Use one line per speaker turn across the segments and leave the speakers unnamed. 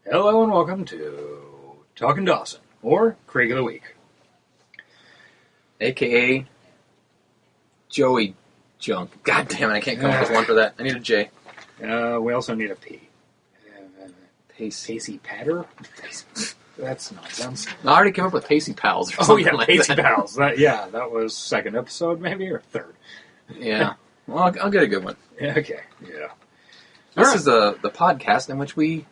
Hello and welcome to Talking Dawson, or Craig of the Week.
A.K.A. Joey Junk. God damn it, I can't come up with one for that. I need a J.
We also need a P.
Pacey.
Pacey Patter? That's nonsense.
I already came up with Pacey Pals or something like
Pacey
that.
Pals. That was second episode maybe, or third.
Yeah. Well, I'll get a good one.
Okay, yeah.
This is the podcast in which we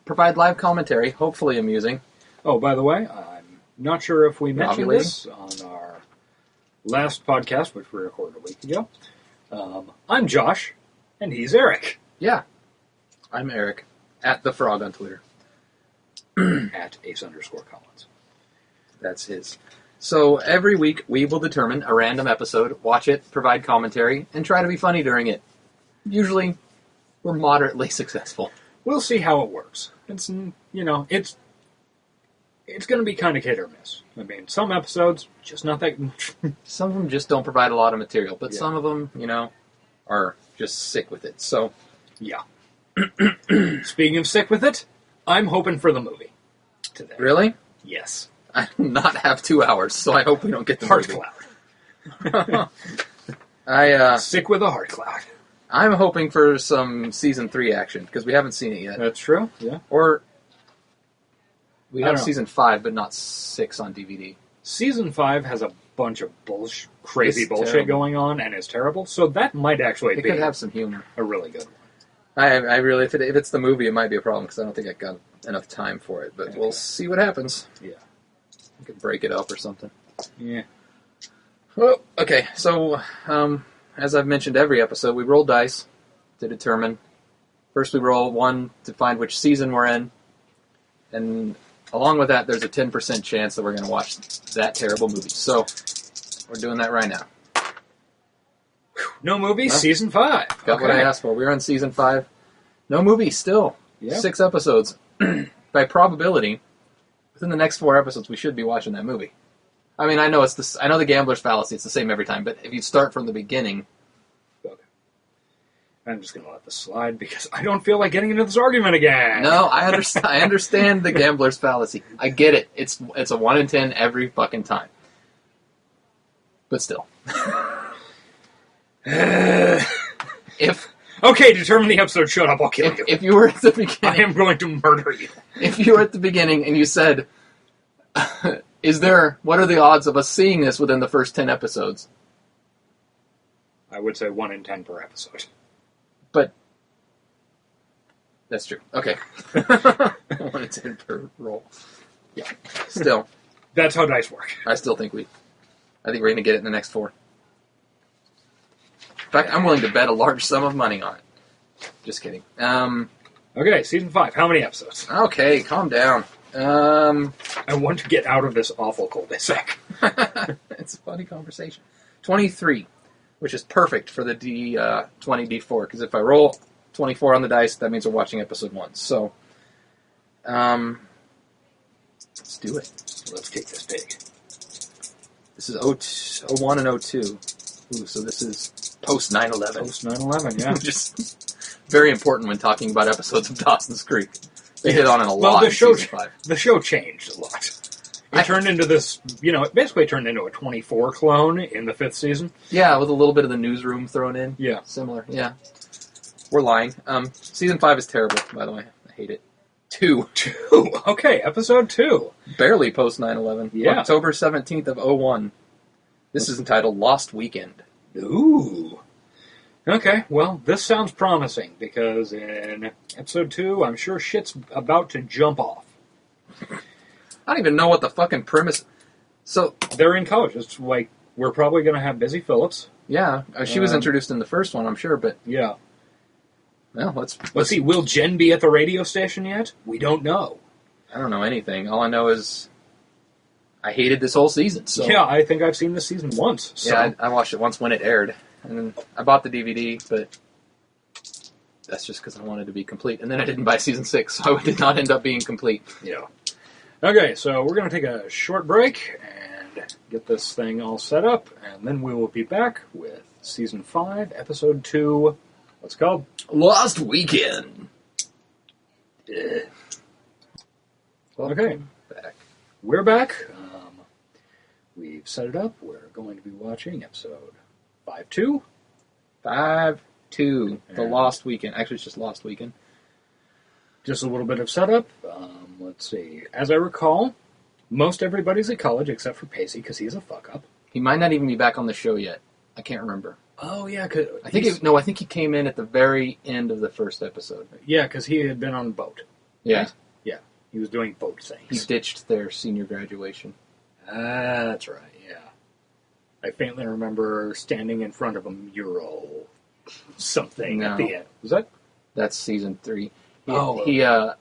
provide live commentary, hopefully amusing.
Oh, by the way, I'm not sure if we mentioned this on our last podcast, which we recorded a week ago. I'm Josh, and he's Eric.
Yeah. I'm Eric, at the Frog on Twitter.
At Ace_Collins.
That's his. So every week we will determine a random episode, watch it, provide commentary, and try to be funny during it. Usually, we're moderately successful.
We'll see how it works. It's going to be kind of hit or miss. I mean, some episodes, just not that...
Some of them just don't provide a lot of material, but some of them, are just sick with it. So,
yeah. Speaking of sick with it, I'm hoping for the movie today.
Really?
Yes.
I do not have 2 hours, so I hope we don't get the
Heart
movie.
cloud. Sick with a heart cloud.
I'm hoping for some season 3 action, because we haven't seen it yet.
That's true, yeah.
Or, we
I
have
don't know.
season 5, but not 6 on DVD.
Season 5 has a bunch of crazy
It's
bullshit
terrible.
going on, and is terrible, so that might actually
It
be
could have some humor.
a really good one.
I really, if it's the movie, it might be a problem, because I don't think I got enough time for it, but
Okay.
we'll see what happens.
Yeah.
We could break it up or something.
Yeah.
Well, okay, so, as I've mentioned every episode, we roll dice to determine. First we roll one to find which season we're in, and along with that, there's a 10% chance that we're going to watch that terrible movie. So, we're doing that right now.
No movie,
Huh?
season 5.
Got what I asked for. We're on season 5. No movie, still.
Yep.
6 episodes. By probability, within the next 4 episodes, we should be watching that movie. I mean, I know I know the gambler's fallacy. It's the same every time. But if you start from the beginning,
Okay. I'm just going to let this slide because I don't feel like getting into this argument again.
no, I understand. I understand the gambler's fallacy. I get it. It's a 1 in 10 every fucking time. But still, if
Okay, determine the episode. Shut up, I'll kill you.
if you were at the
I
beginning,
am going to murder you.
if you were at the beginning and you said, what are the odds of us seeing this within the first 10 episodes?
I would say 1 in 10 per episode.
But that's true. Okay. 1 in 10 per roll. Yeah. Still,
That's how dice work.
I think we're going to get it in the next 4. In fact, I'm willing to bet a large sum of money on it. Just kidding.
Okay, season 5. How many episodes?
Okay, calm down.
I want to get out of this awful cul-de-sac.
It's a funny conversation. 23, which is perfect for the D20 D4, because if I roll 24 on the dice, that means we're watching episode 1. So, let's do it.
Let's take this pig.
This is 01 and 02. Ooh, so this is post 9/11.
Post 9/11, yeah.
Which is very important when talking about episodes of Dawson's Creek. They hit on it a lot
Well,
in season 5.
the show changed a lot. It turned into this, it basically turned into a 24 clone in the 5th season.
Yeah, with a little bit of the newsroom thrown in.
Yeah.
Similar, yeah. We're lying. Season 5 is terrible, by the way. I hate it. 2.
Okay, episode 2.
Barely post 9/11.
Yeah.
October 17th of 01. This is entitled Lost Weekend.
Ooh. Okay, well, this sounds promising, because in episode 2, I'm sure shit's about to jump off.
I don't even know what the fucking premise... So,
They're in college. It's like, we're probably going to have Busy Phillips.
yeah, she was introduced in the first one, I'm sure, but,
Yeah.
well, let's
Let's see, will Jen be at the radio station yet? We don't know.
I don't know anything. All I know is I hated this whole season, so...
Yeah, I think I've seen this season once. So.
Yeah, I watched it once when it aired, and then I bought the DVD, but that's just because I wanted to be complete. And then I didn't buy season 6, so I did not end up being complete.
Yeah. Okay, so we're going to take a short break and get this thing all set up, and then we will be back with season 5, episode 2. What's it called?
Lost Weekend.
Okay.
Back.
We're back. We've set it up. We're going to be watching episode 5-2.
5-2. The Lost Weekend. Actually, it's just Lost Weekend.
Just a little bit of setup. Let's see. As I recall, most everybody's at college except for Pacey because he's a fuck-up.
He might not even be back on the show yet. I can't remember.
Oh, yeah.
I think he came in at the very end of the first episode.
Yeah, because he had been on a boat.
Yeah.
Right? Yeah. He was doing boat things.
He ditched their senior graduation.
That's right, yeah. I faintly remember standing in front of a mural something at the end. Was that?
That's season 3.
The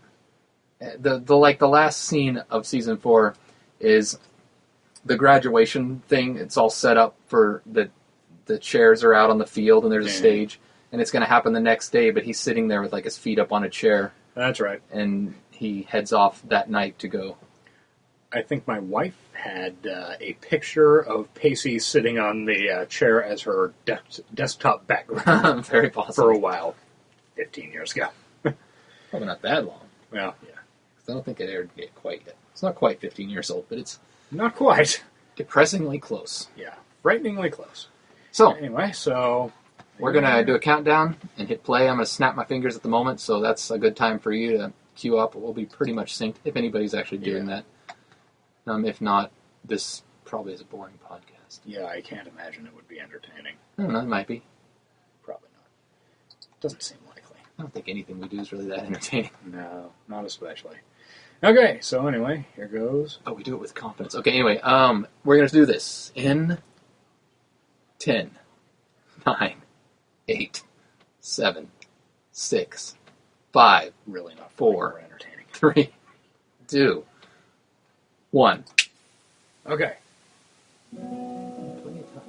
last scene of season 4 is the graduation thing. It's all set up for the chairs are out on the field and there's a stage, and it's going to happen the next day, but he's sitting there with like his feet up on a chair.
That's right.
And he heads off that night to go.
I think my wife had a picture of Pacey sitting on the chair as her desktop background
Very possible.
for a while, 15 years ago.
Probably not that long.
Well, yeah.
I don't think it aired yet quite yet. It's not quite 15 years old, but it's
not quite.
Depressingly close.
Yeah, frighteningly close.
So,
anyway,
we're going to do a countdown and hit play. I'm going to snap my fingers at the moment, so that's a good time for you to queue up. We'll be pretty much synced, if anybody's actually doing that. If not, this probably is a boring podcast.
Yeah, I can't imagine it would be entertaining.
I don't know, it might be.
Probably not. Doesn't seem likely.
I don't think anything we do is really that entertaining.
No, not especially. Okay, so anyway, here goes.
Oh, we do it with confidence. Okay, anyway, we're going to do this in 10, 9, 8, 7, 6, 5,
really not
4,
entertaining.
3, 2, 1.
Okay.
Plenty of time.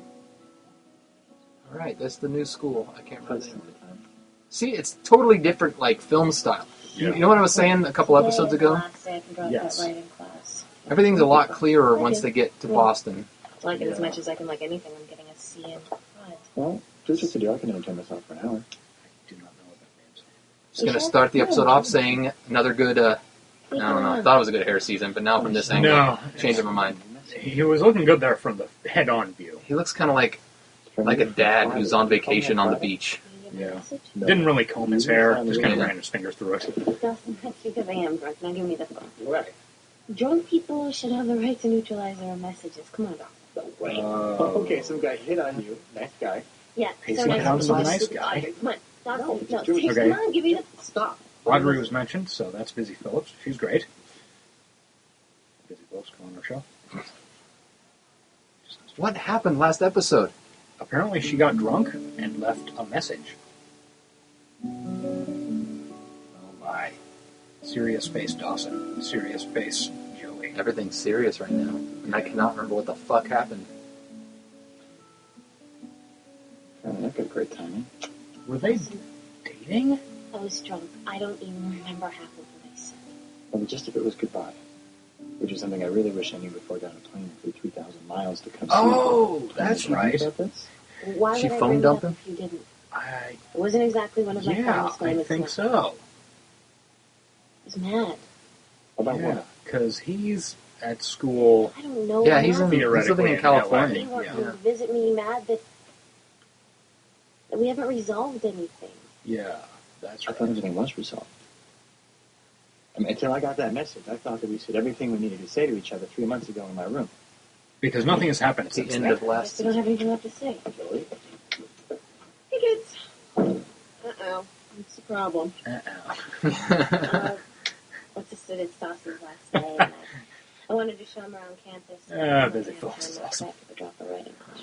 All right, that's the new school. I can't remember the name of it. See, it's totally different, like, film style.
Yeah.
You know what I was saying a couple episodes ago?
Yes.
Everything's a lot clearer once they get to Boston.
I like it as much as I can like anything. I'm getting a C in COD.
Well, just to do, I can entertain myself for an hour.
I do not know what that means.
Just going to start the episode off saying another good, I don't know, I thought it was a good hair season, but now from this angle, changing my mind.
He was looking good there from the head-on view.
He looks kind of like a dad who's on vacation on the beach.
Yeah. Didn't really comb his hair, just kind of ran his fingers through it.
Dawson, that's because I am drunk. Now give me the phone.
Right.
Drunk people should have the right to neutralize their messages. Come on, Dawson.
Wait. Okay, some guy hit on you. Nice guy.
Yeah.
Pacey
so
Pound's a
nice.
nice guy.
Okay, come on. Dawson,
No,
no,
just do it.
take,
Okay.
come on, give me the... Stop.
Audrey was mentioned, so that's Busy Phillips. She's great. Busy Phillips, come on our show.
What happened last episode?
Apparently she got drunk and left a message. Oh my. Serious face Dawson. Serious face Joey.
Everything's serious right now, and I cannot remember what the fuck happened.
I've got great timing.
Were they dating?
I was drunk. I don't even remember half of what I said.
Well, just if it was goodbye, which is something I really wish I knew before I got on a plane and flew 3,000 miles to come see you.
Oh, that's right.
About this?
Why
She
would I
phone
bring it
dumped
up
him?
if you didn't?
I
It wasn't exactly one of my
yeah,
friends'
I think so.
I was mad.
About
Yeah,
what?
because he's at school.
I don't know.
Yeah,
mad.
he's living
Theoretically
in
in
California.
He wanted
Yeah.
to visit me, mad that we haven't resolved anything.
Yeah, that's
I
right.
thought everything was resolved. I mean, until I got that message, I thought that we said everything we needed to say to each other 3 months ago in my room.
Because nothing has happened
It's the
since
end
then.
of
I
last
guess we don't
season.
have anything left to say.
Really?
Hey kids. Uh-oh. What's the problem? What's this? It's Dawson's last day. And I wanted to show him around campus.
Busy Phillips is awesome.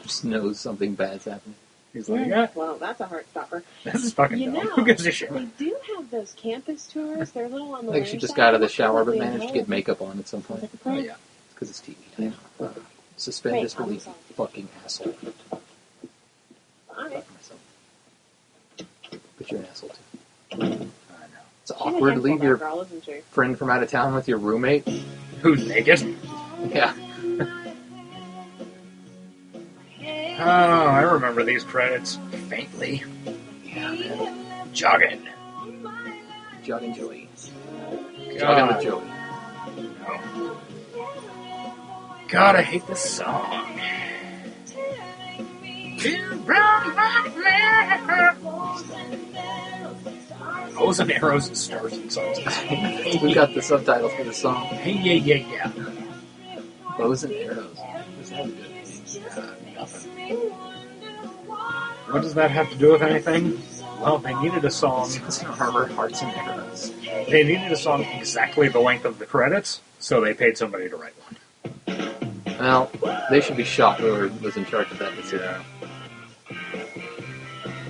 Just knows something bad's happening.
He's like, yeah,
Well, that's a heart stopper.
this is fucking
You
dumb.
know,
Who gives a shit?
They do have those campus tours. They're a little on the
I think she just got out of the shower, but managed to get makeup on at some point.
Oh, yeah.
Because it's TV. I know. Suspend
Great,
disbelief.
I'm
Fucking asshole.
Alright.
Fuck myself. But you're an asshole too.
I know.
It's awkward to leave your
girl, isn't she?
friend from out of town with your roommate.
Who's naked?
Yeah.
Oh, I remember these credits faintly.
Yeah, man.
Jogging.
Jogging Joey.
God.
Jogging with Joey.
Oh. God, I hate this song. Bows and Arrows and Stars and Suns.
We got the subtitles for the song.
Hey, yeah.
Bows and Arrows. Does that have to do with anything?
Nothing. What does that have to do with anything? Well, they needed a song.
Armor, Hearts, and Arrows.
They needed a song exactly the length of the credits, so they paid somebody to write one.
Well, they should be shot, whoever was in charge of that decision.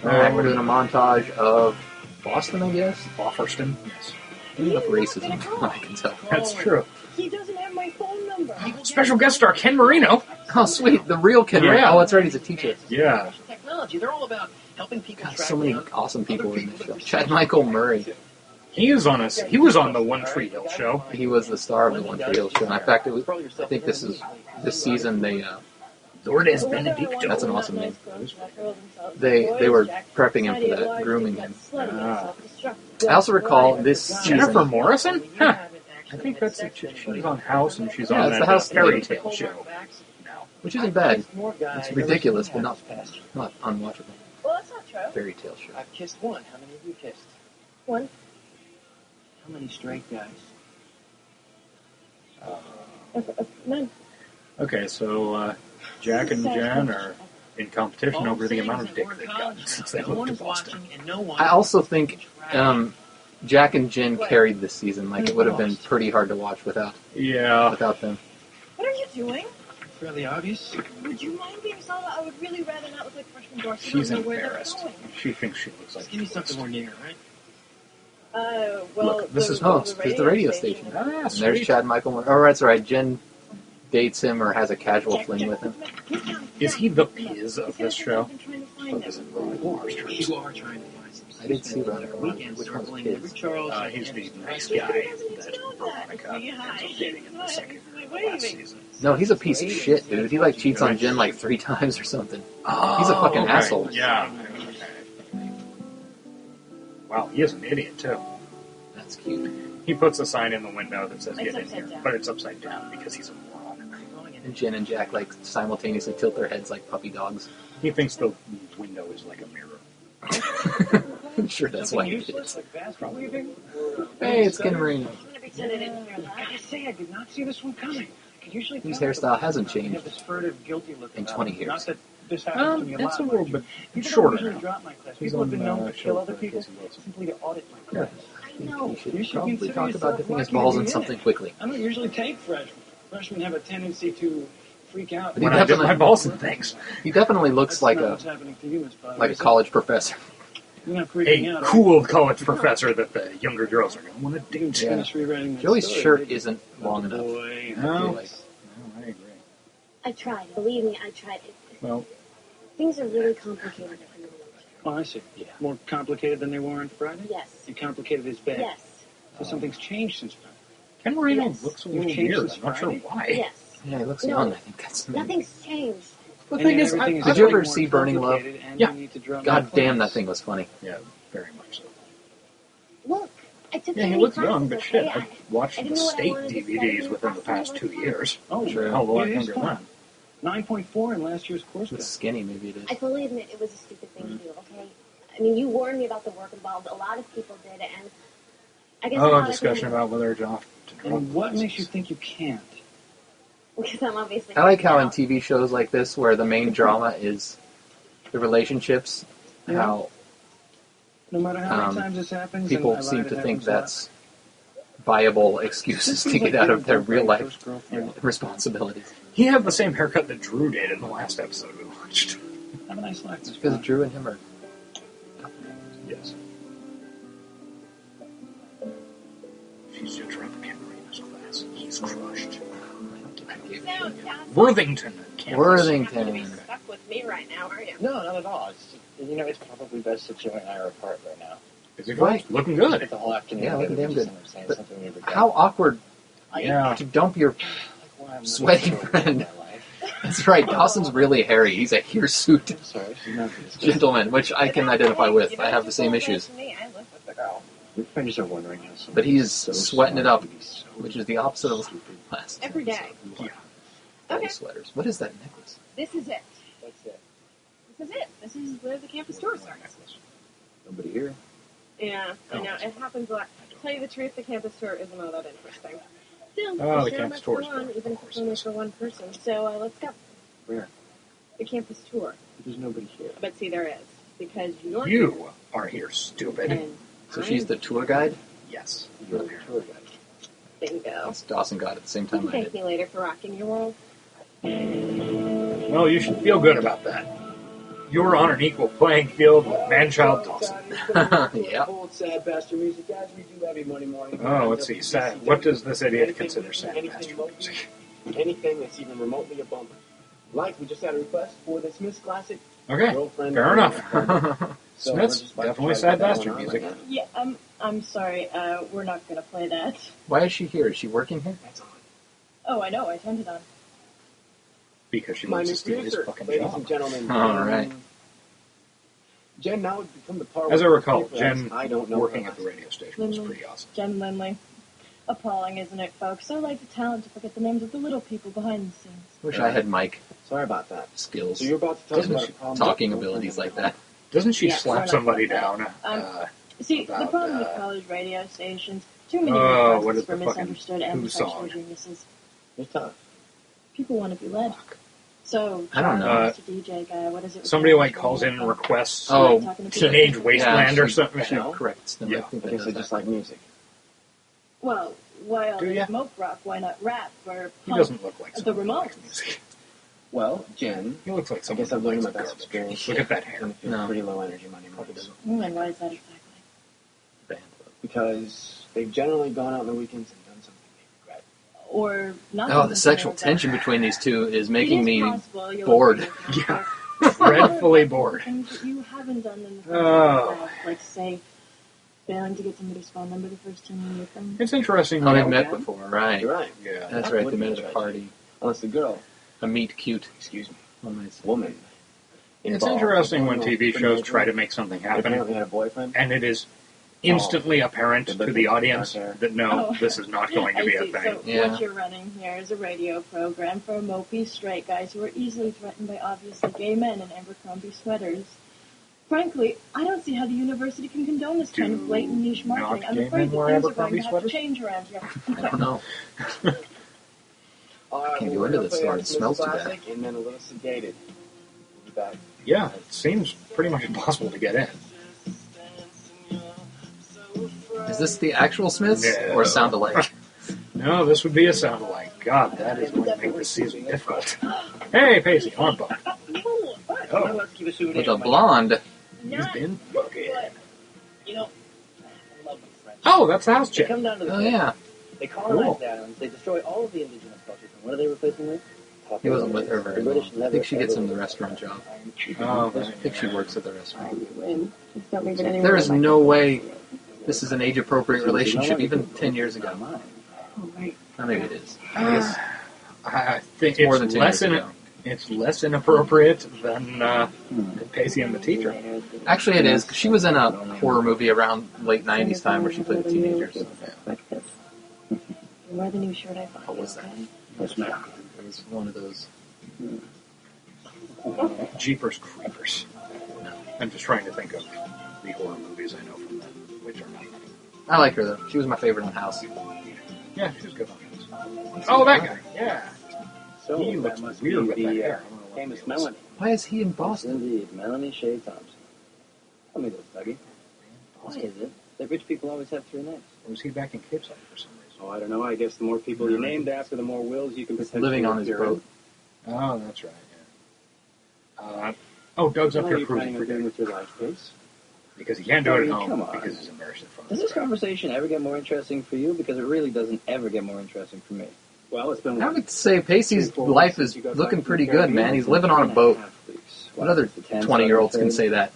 Alright, we're doing a montage of Boston, I guess?
Bofferston? Yes.
Enough racism, I can tell.
That's true.
He doesn't have my phone number.
Special guest star Ken Marino.
Oh, sweet, the real Ken Marino. Oh, that's right, he's a teacher.
Yeah.
Technology, they're all about helping people
God, so many awesome people in this show. Chad Michael Murray.
He was on the One Tree Hill show.
He was the star of the One Tree Hill show. And in fact, I think this season they...
Lourdes Benedicto.
That's an awesome name. They were prepping him for that, grooming him. I also recall this season...
Jennifer Morrison? Huh. I think that's a chick. She was on House, and she's on that
House
fairy tale show.
Which isn't bad. It's ridiculous, but not unwatchable.
Well, that's not true.
Fairy tale show.
I've kissed one. How many have you kissed?
One.
How many straight guys?
None.
Okay, so Jack and Jen are in competition over the amount of dick they've gotten since they moved to Boston.
I also think Jack and Jen carried this season. Like, it would have been pretty hard to watch without them.
What are you doing?
Fairly obvious.
Would you mind being silent? I would really rather not look like freshman Dorsey.
She's embarrassed. She thinks she looks like
Give me something more near, right?
Well,
look, this is
the radio station.
Ah,
And there's Chad Michael Murray. Oh, that's right. Jen dates him or has a casual fling with him.
Is he the Piz of this show?
You are trying to find some.
I did see Veronica. Which one's his?
He's the nice guy that Veronica ends up dating in the second last season.
No, he's a piece of shit, dude. He like cheats on Jen like 3 times or something. He's a fucking asshole.
Yeah. Wow, he is an idiot too.
That's cute.
He puts a sign in the window that says "Get in here," but it's upside down because he's a moron.
And Jen and Jack like simultaneously tilt their heads like puppy dogs.
He thinks the window is like a mirror.
I'm sure that's why he did.
Hey,
it's Ken Marino.
I say I did not see this one coming.
His hairstyle hasn't changed in 20 years.
It's a little bit shorter now.
People have been known to kill other people simply to audit my class.
You should probably talk about dipping his balls in something quickly.
I don't usually take freshmen. Freshmen have a tendency to freak out.
But
When I dip my balls in things.
He definitely looks like a college professor.
A cool college professor that the younger girls are going to want to date.
Yeah. Joey's shirt isn't long enough.
No, I agree.
I tried. Believe me, I tried.
Well,
Things are really complicated.
Oh, I see.
Yeah.
More complicated than they were on Friday?
Yes.
You complicated his bed?
Yes.
So something's changed since Friday?
Ken Marino
Yes.
looks a little
You've changed
weird.
since
I'm not sure
Friday?
why.
Yes.
Yeah, he looks
No.
young. I think that's the main.
Nothing's changed.
The thing is,
Did you ever see Burning Love?
Yeah.
God damn, that thing was funny.
Yeah, very much so.
Look, I took
Yeah,
so
he
many
looks
classes,
young, but
okay?
shit, I've watched
I
the
didn't know what I
state
wanted to study
DVDs
in
within the
class
past 2
and
years.
Oh,
Sure.
Hell of a lot
It is
younger than
fun.
that.
9.4 in last year's course.
It's skinny, maybe it is.
I fully admit it was a stupid thing to do, okay? I mean, you warned me about the work involved. A lot of people did, and I guess
Oh, a discussion about whether to drop
And what
classes.
makes you think you can't?
Because I'm obviously...
I like how in
out.
TV shows like this, where the main drama is the relationships, how
No matter how many times this happens, and I
people
lied,
seem
it
to think
happens a lot.
that's viable excuses to get out of their real life
Girlfriend.
responsibilities.
He had the same haircut that Drew did in the last episode we watched.
Have a nice life. Miss
Because
Brown.
Drew and him are...
Yes. She's just dropped Ken Marino's class. He's crushed. Worthington. campus.
Worthington.
Stuck with me right now, are you?
No, not at all. It's probably best that Joey and I are apart right now.
Is he right? Looking good.
The whole afternoon.
Yeah, looking damn good.
Saying
But
something we regret.
How awkward
Yeah.
to dump your...
Like, why I'm
sweaty
not sure
friend.
in my life.
That's right, Dawson's really hairy. He's a hirsute
I'm sorry. She's not this good.
gentleman, which I can identify with. I have the same issues.
I live with the girl.
Your friends are wondering how someone
But he is
so
sweating it
smart
up,
can be so
which is the opposite of
stupid.
last.
Every day.
Yeah.
Okay.
Sweaters. What is that necklace?
This is it.
That's it.
This is it. This is where the campus tour starts.
Nobody here.
Yeah, I know. It happens a lot. To tell you the truth, the campus tour isn't all that interesting. Still,
Oh, the
show
campus
must
tour
go
is
on,
boring.
even if it's only for one person. So let's go.
Where?
The campus tour.
There's nobody here.
But see, there is. Because you're
You are here, stupid.
and
So she's the tour guide?
Yes.
You're the tour guide.
bingo.
That's Dawson got at the same
You
time
can
I
thank
did.
me later for rocking your world.
Well, you should feel good about that. You're on an equal playing field with man-child Dawson.
Yeah.
Old sad bastard music, guys. We do every Monday morning.
Oh, let's see. Sad. What does this idiot consider sad bastard music?
Anything that's even remotely a bummer. Like, we just had a request for the Smiths classic.
Okay,
Girlfriend.
fair enough.
So
Smiths,
we're just about to
definitely
try to
sad
get that
bastard
one on
music.
right now.
Yeah, I'm sorry. We're not gonna play that.
Why is she here? Is she working here?
That's on.
Oh, I know. I turned it on.
Because she
My
wants
new
to steal his
producer,
fucking
ladies
job.
and gentlemen.
All right.
Jen, now would become the part.
As I
where
recall,
people
Jen
ask, I don't know
working
her
at the
last
radio station was pretty awesome.
Jen Lindley. Appalling, isn't it, folks? I like the talent to forget the names of the little people behind the scenes.
Wish I had Mike
name. Sorry about that.
skills.
So you're about to talk
Doesn't
about
she-
a problem.
talking
with
abilities like that.
Doesn't she
Yeah,
slap
we're not
somebody
like
down?
that. See, the
About,
problem with college radio stations, too many
oh, what
requests
is
for
the fucking
misunderstood
Who
and
song?
sexual geniuses.
It's tough.
People want to be led. So,
I don't know.
Mr. DJ guy, what is it?
Somebody like calls in and requests
Oh,
Teenage Wasteland
yeah,
or something.
She
You know?
corrects them.
Yeah.
I think
I
that
guess
does
I
that.
just like music.
Well, why all
Do
this
ya?
smoke rock? Why not rap or
He
punk?
doesn't look like
The
someone who
Ramones.
likes music.
Well, Jen,
He looks like
I
someone
guess
who
I've learned
likes
my best
garbage.
experience.
Look at that hair.
And
No.
pretty low energy Monday mornings.
And why is that exactly?
Because they've generally gone out on the weekends and done something they regret.
Or not?
Oh, the sexual tension between these two is making me
bored.
bored.
Yeah. Dreadfully bored.
Things that you haven't done in the
Oh.
past, like say, failing to get somebody's phone number the first time you meet them.
It's interesting.
Oh,
when-
they've met before, right?
You're right.
Yeah.
That's right, they met at a party.
Unless the girl,
A meet cute.
excuse me,
One might say.
woman.
It's
involved
interesting
in
when
going
TV
off
shows
pretty
try to
much.
make something
I apparently
happen,
had a boyfriend.
and it is instantly apparent to the audience that no,
Oh.
this is not going to
I
be a
see.
thing.
So
Yeah.
what you're running here is a radio program for mopey straight guys who are easily threatened by obviously gay men in Abercrombie sweaters. Frankly, I don't see how the university can condone this kind of blatant niche marketing.
not
I'm
gay
afraid
men
that
wear
things are
Abercrombie
going to have to
sweaters?
change around here.
I don't know. Can't go
we're
into
gonna
this
play
store,
our
it smells too bad.
classic And then a little sedated. We'll be back.
Yeah, it seems pretty much impossible to get in.
Is this the actual Smiths
No.
or sound alike?
No, this would be a sound alike. God, that is going to make this season difficult. Hey, Pacey, arm bump.
Am I
Oh,
allowed to keep a souvenir
With a
of my-
blonde.
he's been fucking.
You know, I love my friends.
Oh, that's the house
They
chick.
come down to the
Oh,
coast.
yeah.
They colonize
Cool.
the islands. They destroy all of the indigenous cultures. And what are they replacing with?
He wasn't with her very
The
long.
British
I
never,
think she gets
ever
him the
will.
restaurant job.
Oh,
I think she works at the restaurant.
Win. Just don't leave it anywhere
There is
like
no
that.
way this is an age-appropriate relationship, even 10 years ago.
Oh, right.
Or maybe it is. I guess
I think
it's more than
it's
10
less
years ago.
it's less inappropriate than Pacey and the Teacher.
Actually, it is, 'cause she was in a horror movie around late 90s time where she played a teenager. So
Like this. Wear the new shirt I bought.
What was that?
okay?
Yes, ma'am.
it was one of those.
Jeepers Creepers. I'm just trying to think of the horror movies I know from them, which are not many.
I like her, though. She was my favorite in the house.
Yeah, she's good on those. Oh, that guy. Yeah.
So
He
that
looks
must
weird
be
with that
the
hair.
famous Melanie.
Why is he in
Yes,
Boston?
indeed, Melanie Shea Thompson. Tell me this, Dougie. Why is it that rich people always have three names?
Or was he back in Cape Side for some reason?
Oh, I don't know. I guess the more people you're named after, the more wills you can
He's
potentially
living on his
appear in.
boat.
Oh, that's right, yeah. Doug's up
How are
here
you
cruising
planning on
for
doing
dinner
with your life, Pace?
because he can't do it at
Come
home
on.
because he's embarrassed in front
Does
of
this
the crowd.
conversation ever get more interesting for you? Because it really doesn't ever get more interesting for me.
Well, it's been
I would say Pacey's life is looking pretty good, man. He's living on a boat. What other 20-year-olds can say that?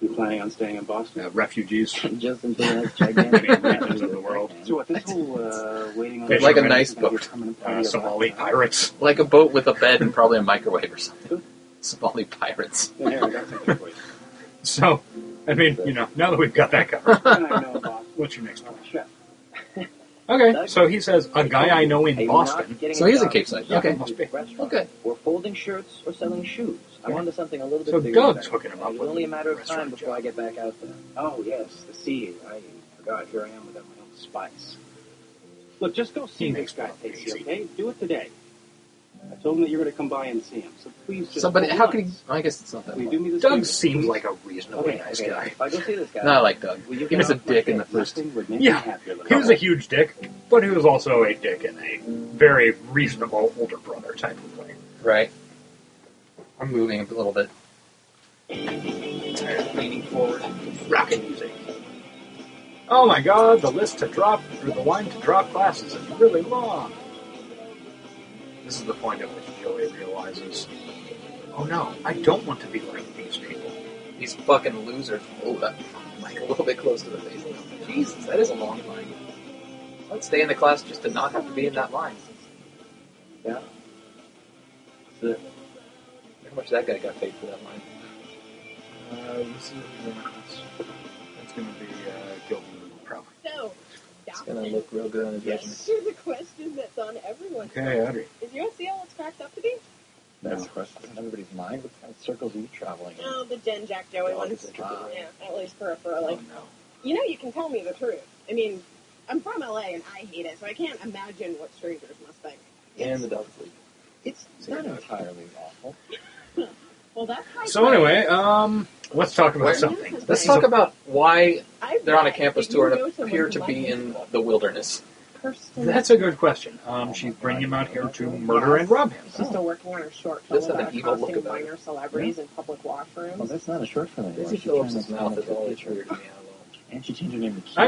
You planning on staying in Boston?
Refugees,
Just until the next
many
gigantic
regions of the world.
So what, this whole waiting on...
It's
like a
Fishermen.
nice boat.
Somali pirates.
Like a boat with a bed and probably a microwave or something. Somali pirates.
Yeah, I got something for you.
So, I mean, now that we've got that covered,
I know, boss.
what's your next point?
Chef.
Okay, so he says, a guy I know in Boston.
So he's in Cape Side.
Yeah,
Okay.
must be.
Okay.
We're folding shirts or selling shoes. I'm onto something a little bit
So
bigger.
Doug's
than that.
hooking him up
It's
with
only a
a
matter of
restaurant
time before
job.
I get back out there. Oh, yes, the sea. I forgot. Here I am without my own spice.
Look, just go see
He
this
makes
guy,
fun of
Casey,
Casey.
okay? Do it today. I told him that you're going to come by and see him, so please just...
Somebody,
hold
how
on.
could he? I guess it's not that.
Will you
Far.
do me this
Doug
favor,
seems
please?
like a reasonably nice guy.
If I go see this guy...
No, I like Doug.
will you
He
get
was a
off my
dick in the
case?
first.
Nothing would make me
Yeah,
happier than
he was a huge dick, but he was also a dick in a very reasonable older brother type of way.
Right. I'm moving a little bit.
Leaning forward, rocket music. Oh my god, the line to drop classes is really long. This is the point at which Joey realizes, oh no, I don't want to be like these people.
These fucking losers. Oh, that mic a little bit close to the face. Jesus, that is a long line. Let's stay in the class just to not have to be in that line.
Yeah.
How much that guy got paid for that line?
This is that's going to be Gilman, probably.
So,
It's gonna look real good on his resume.
here's a question that's on everyone's
Okay,
mind.
Audrey.
Is USC all it's cracked up to be?
That's the question in everybody's mind. What kind of circles are you traveling in?
Oh, the Jen Jack Joey
Oh,
ones.
it's intrepid.
Yeah, at least peripherally.
Oh no.
You can tell me the truth. I mean, I'm from LA and I hate it, so I can't imagine what strangers must think.
And the dog sleep.
It's not entirely awful.
Well, that's high
So anyway, let's talk about
Where-
something.
Let's talk about why
I've
they're on a
read
campus
that
tour
you know
and
someone
appear
who
to
might
be
be
in the wilderness.
person.
That's a good question. She's bringing him out here to murder and rob him.
She's still working on her short
Does
film
have an
about
evil look
accosting
about it.
minor celebrities in public washrooms.
Well, that's not a short film anymore.
Busy
She's trying
Phillips'
to
mouth
make
is
a
always
picture.
weird to me.
And she changed her name to Keith.
I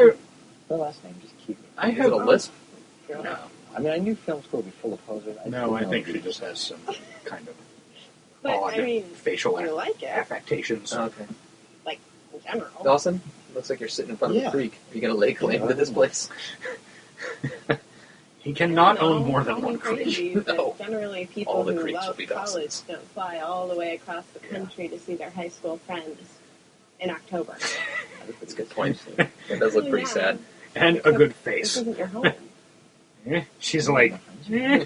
Her last name just Keith.
I
Is
have
it a lisp?
No,
I mean, I knew film school would be full of posers.
no, I think she just has some kind of
But,
odd
I mean,
facial
you like it,
affectations.
Okay.
in general.
Dawson, looks like you're sitting in front of
Yeah.
a creek. Are you gonna lay claim to this place?
He cannot
You know,
own more than
call
one
me
creek.
crazy, but
No.
generally
All
people
the
who
creeks will
love
be
college
Dawson's.
don't fly all the way across the
Yeah.
country to see their high school friends in October.
That's a good point. That does look pretty
Yeah.
sad.
And a good
This
face.
isn't your home.
She's like, eh.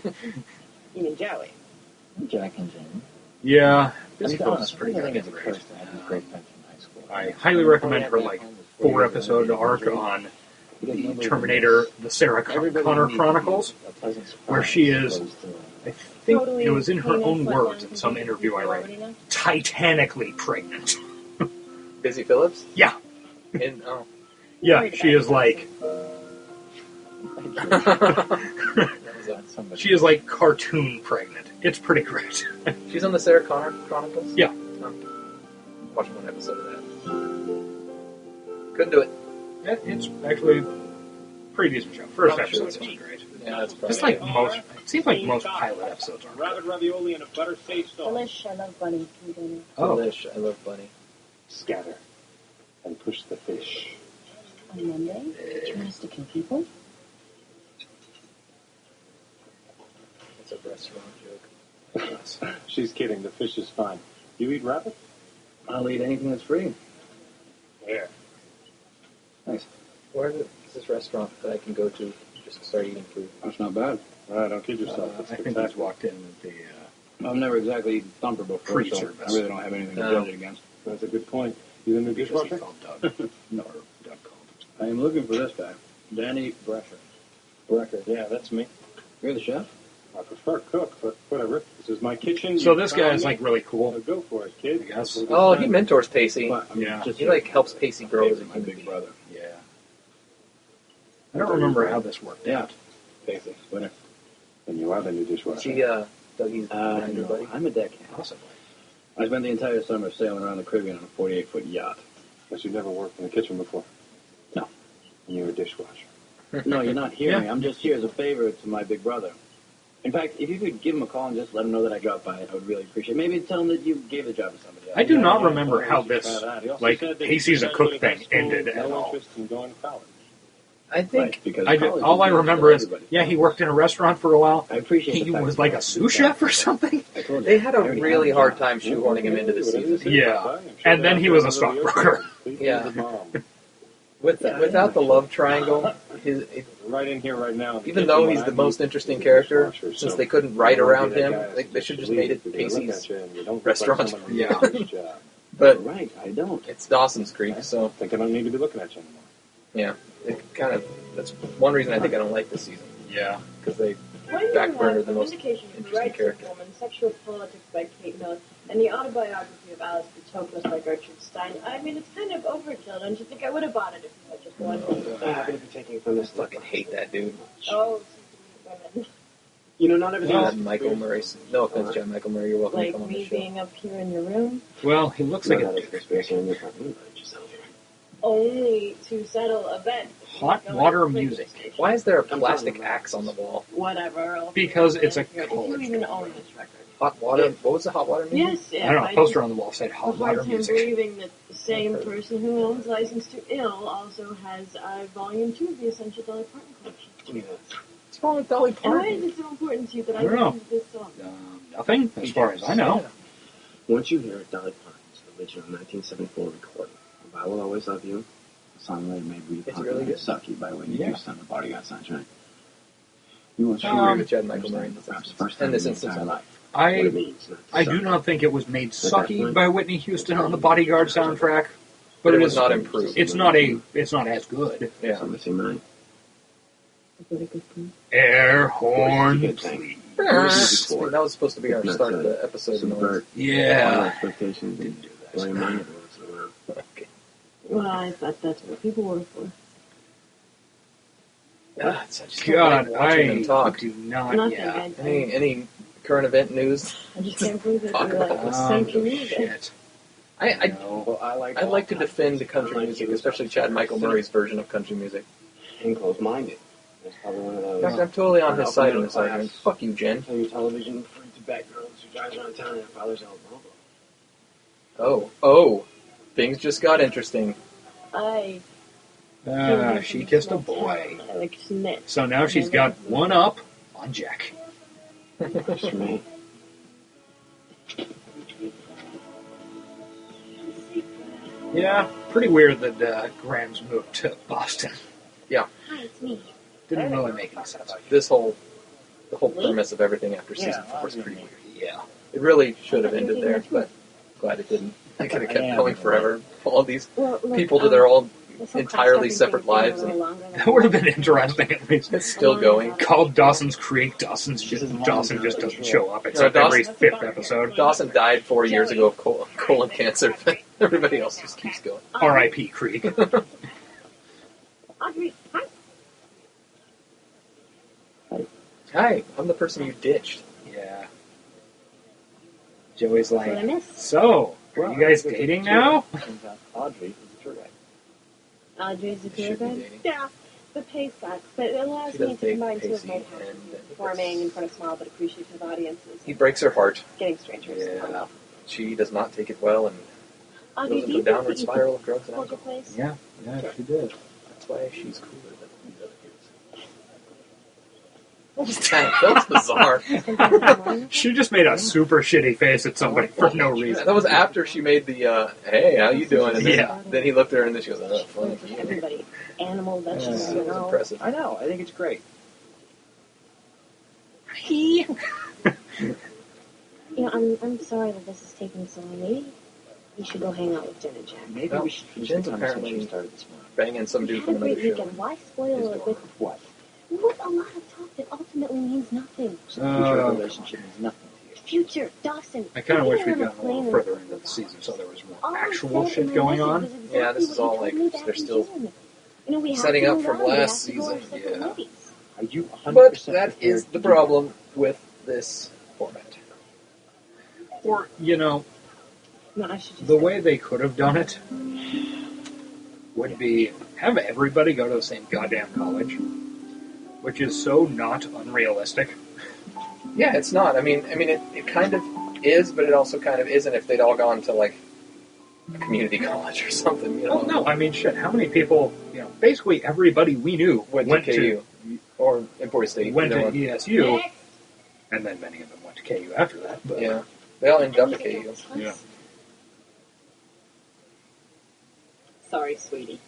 You mean Joey?
Jack and Jane.
Yeah,
Busy
Busy
Phillips
Phillips
is
is pretty good.
as a person. I had great friends from high school.
I highly recommend her like 4-episode arc on the Terminator, the Sarah Connor Chronicles, where she is, I think
Totally
it was in her
penis
own
let
words
down
in some
compared to
interview I
people
read,
already know.
titanically pregnant.
Busy Phillips?
Yeah.
In, oh.
Yeah, she is like, she is like cartoon pregnant. It's pretty great.
She's on the Sarah Connor Chronicles?
Yeah.
Oh. Watched one episode of that. Couldn't do it.
Yeah, it's actually a pretty decent show. First episode was great.
Yeah, that's probably
Just like most, it seems like most pilot episodes are.
Rabbit ravioli and a butter safe sauce.
Delish, I love bunny.
Oh.
Delish. I love Bunny.
Scatter and push the fish.
On Monday, join us to kill people.
That's a restaurant joke.
She's kidding. The fish is fine. You eat rabbit?
I'll eat anything that's free.
Where?
Thanks.
Where is this restaurant that I can go to just to start eating food?
That's not bad.
All right, don't kid yourself.
I
It's
think he's
spectacular.
walked in with the,
I've never exactly eaten thumper before, so
Pre-service.
I really don't have anything to
No.
judge it against.
That's a good point. You the new
because he
dishwasher?
called Doug.
No.
Or Doug called him.
I am looking for this guy, Danny Brecker. Brecker.
Yeah, that's me.
You're the chef?
I prefer cook, but whatever. This is my kitchen.
So
You
this
found
guy is
me.
like really
So
cool.
go for it, kid.
I guess.
Oh, he mentors Pacey.
But I'm
Yeah.
just
He like helps Pacey grow as a
my
human
big
being.
brother.
Yeah. I don't remember how this worked
Yeah.
out.
Basically. Winner.
And you are the new dishwasher.
Is he Dougie's your buddy?
I'm a deckhand.
Possibly.
I spent the entire summer sailing around the Caribbean on a 48-foot yacht.
But you've never worked in the kitchen before.
No.
And you're a dishwasher.
No, you're not hearing
Yeah.
me. I'm just here as a favor to my big brother. In fact, if you could give him a call and just let him know that I dropped by, I would really appreciate it. Maybe tell him that you gave the job to somebody else.
I do not
Yeah,
remember
well,
how
you should
this,
try that. He also
like,
said that
Pacey's a
he
cook
graduated
thing
high school,
ended at
no
all.
interest in going to college.
I think
Right, because
I
college
all I
is
remember
for
is,
everybody.
yeah, he worked in a restaurant for a while.
I appreciate
He
the fact
was
that
like
you
a sous chef or something.
I told you.
they had
I
a
already
really
have
hard
job.
time shoehorning him into the season.
Yeah. And then he was a stockbroker.
Yeah.
The mom.
Without the love triangle,
Right in here, right now.
even though he's the most interesting character, since they couldn't write around him, they should just made it Pacey's restaurant.
Yeah.
But
Right, I don't.
it's Dawson's Creek, so
I think I don't need to be looking at you anymore.
yeah, that's one reason I think I don't like this season,
Yeah.
because they
When you
backburner
have
the most
Vindication of
interesting
Rights
character.
of Woman, Sexual Politics by Kate Mills, and the autobiography of Alice Patroclus by Gertrude Stein, I mean, it's kind of overkill. Don't you think? I would have bought it if you had just one.
I happen to be taking from this
I fucking hate that dude.
Oh, women.
You know, not everything
Chad Michael Murray. No offense, Chad Michael Murray. You're welcome to
Like
come on the
me
show.
being up here in your room,
Well, he looks like a
only to settle a bet.
hot
Going
water
to the
music.
station.
Why is there a plastic axe on the wall?
Whatever. I'll
Because
figure
it's a
it out. If
college
you even own this record.
Hot water? What was the hot water music?
Yes, yeah.
I don't know, a poster on the wall said
A
hot
hard
water
time
music.
believing that the same person who owns License to Ill also has Volume 2 of the Essential Dolly Parton collection.
What's wrong with Dolly
And why is
Parton?
it so important to you that
I
I
don't know.
listen to this song?
Nothing, as far as I know.
Once you hear Dolly Parton's original 1974 recording, of I Will Always Love You, a song later made
It's
popular
really good.
Sucky by Whitney
Yeah.
Houston, the Bodyguard soundtrack. You will
I agree
surely
with Chad Michael Murray.
understand perhaps the first time
In this
in your
instance,
entire
I
life what it
I
means not to
I do
suck.
not think it was made
At that
sucky
point-
by Whitney Houston on the Bodyguard soundtrack, but
But it
it
was
is
not improved.
It's not as good.
Yeah.
So let's see mine.
Air horn,
Good
please.
thing.
That was supposed to be our start of the episode.
Subvert all
Yeah.
expectations and blow your mind every once in a while.
Okay.
Well, I thought that's what people were for.
I just don't
God,
like watching them
I
talk.
do not.
Nothing.
Yeah.
Any current event news?
I just can't believe that
Talk
you like
about
the
Oh,
country music.
shit.
I
No.
Well, I like
I'd like to defend the country music, especially Chad Michael Murray's version of country music.
And closed-minded. That's probably one of
In
those.
fact, I'm totally on his side in this argument. Fuck you, Jen.
Tell your television free to back girls who drives around town in her father's old Volvo.
Oh, things just got interesting.
She kissed a boy.
I like snitch.
So now she's got one up on Jack.
Just for me.
Yeah, pretty weird that Graham's moved to Boston.
Hi, it's me.
Didn't really make any sense.
The whole premise of everything after season 4 is pretty weird.
Yeah.
It really should have ended there, but glad it didn't. I could have kept going forever. All these people to their own entirely separate lives, and
That would have been interesting at least.
it's still going.
Called Dawson's Creek. Dawson just doesn't show up except
No,
every
Dawson-
fifth episode.
Dawson died 4 years ago of colon cancer, but everybody else just keeps going.
R.I.P. Creek.
Audrey, hi.
Hi, I'm the person you ditched.
Yeah. Joey's
What I
like,
missed?
so, are you guys dating now?
Audrey is the tour guide.
Audrey's a tour
Should be
guide.
dating.
Yeah, the pay sucks, but it allows
She
me
does
to
big
combine two of
Pacey
my passions:
and
performing in front of small but appreciative audiences,
He breaks her heart.
getting strangers.
Yeah.
She does not take it well and
Audrey,
goes
do
into
you
a
think
downward
that you
spiral
could
of drugs and
hold your
alcohol.
place?
Yeah, she did.
That's why she's cooler than these other kids. What was that? That was bizarre.
She just made a super shitty face at somebody for no reason.
That was after she made the, hey, how you doing? And then,
Yeah.
then he looked at her and then she goes, oh, fuck you.
Everybody, animal,
That
vegetables,
was
you know.
impressive.
I know. I think it's great.
You know, I'm sorry that this is taking so long. Maybe you should go hang out with Jen and Jack.
Maybe
Well,
we should finish
Jen's
the conversation
apparently
we started this morning.
Banging some
You
dude
had
from
a great
another show.
weekend. Why spoil it with
What?
a lot of talk that ultimately means nothing?
So the future of the relationship means nothing to you.
Future, Dawson.
I kind of
we
wish we'd
were on a
gotten a little
plane
further
and-
into the season so there was more
All I
actual
said
shit
in my
going
message
on.
was exactly
Yeah, this
what
is
you
all
told
like,
me back
they're
in
still
June. You know, we have
setting
to
up
move
from
on. We
last
have to go our
season,
separate
yeah.
ways.
Are you 100%
But that
prepared
is
to
the
do
problem with this format.
Or, you know,
No, I should just
the
say-
way they could have done it would be have everybody go to the same goddamn college, which is so not unrealistic.
Yeah, it's not. I mean, it kind of is, but it also kind of isn't if they'd all gone to, like, a community college or something, you know.
Well, no, I mean, shit, how many people, you know, basically everybody we knew
Went to KU. Or Emporia State.
went
either
to
one.
ESU,
Next.
and then many of them went to KU after that. But
Yeah. They all ended up at KU.
Yeah.
Sorry, sweetie.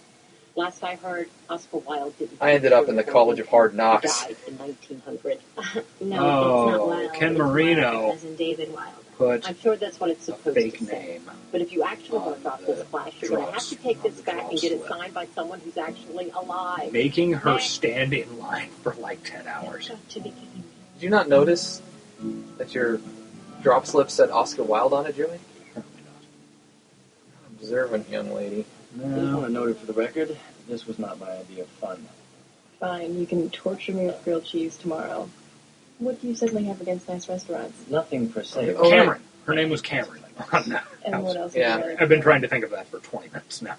Last I heard, Oscar Wilde didn't.
I ended up in the College of Hard Knocks.
Died in 1900.
No, it's not Wilde.
Ken
It's
Marino
Wilde, as in David Wilde.
put
I'm sure that's what it's
a
supposed
fake
to say.
name.
But if you actually want off this flash, you're going to have to take this back and get it
slip.
signed by someone who's actually alive.
Making her stand in line for like 10 hours.
Got to be kidding me.
Did you not notice that your drop slip said Oscar Wilde on it, Joey? Observant young lady.
I just want to note it for the record, this was not my idea of fun.
Fine, you can torture me with grilled cheese tomorrow. What do you suddenly have against nice restaurants?
Nothing per se.
Oh,
Cameron. Her name was Cameron. No.
And what else?
Yeah.
Is there?
I've been trying to think of that for 20 minutes now.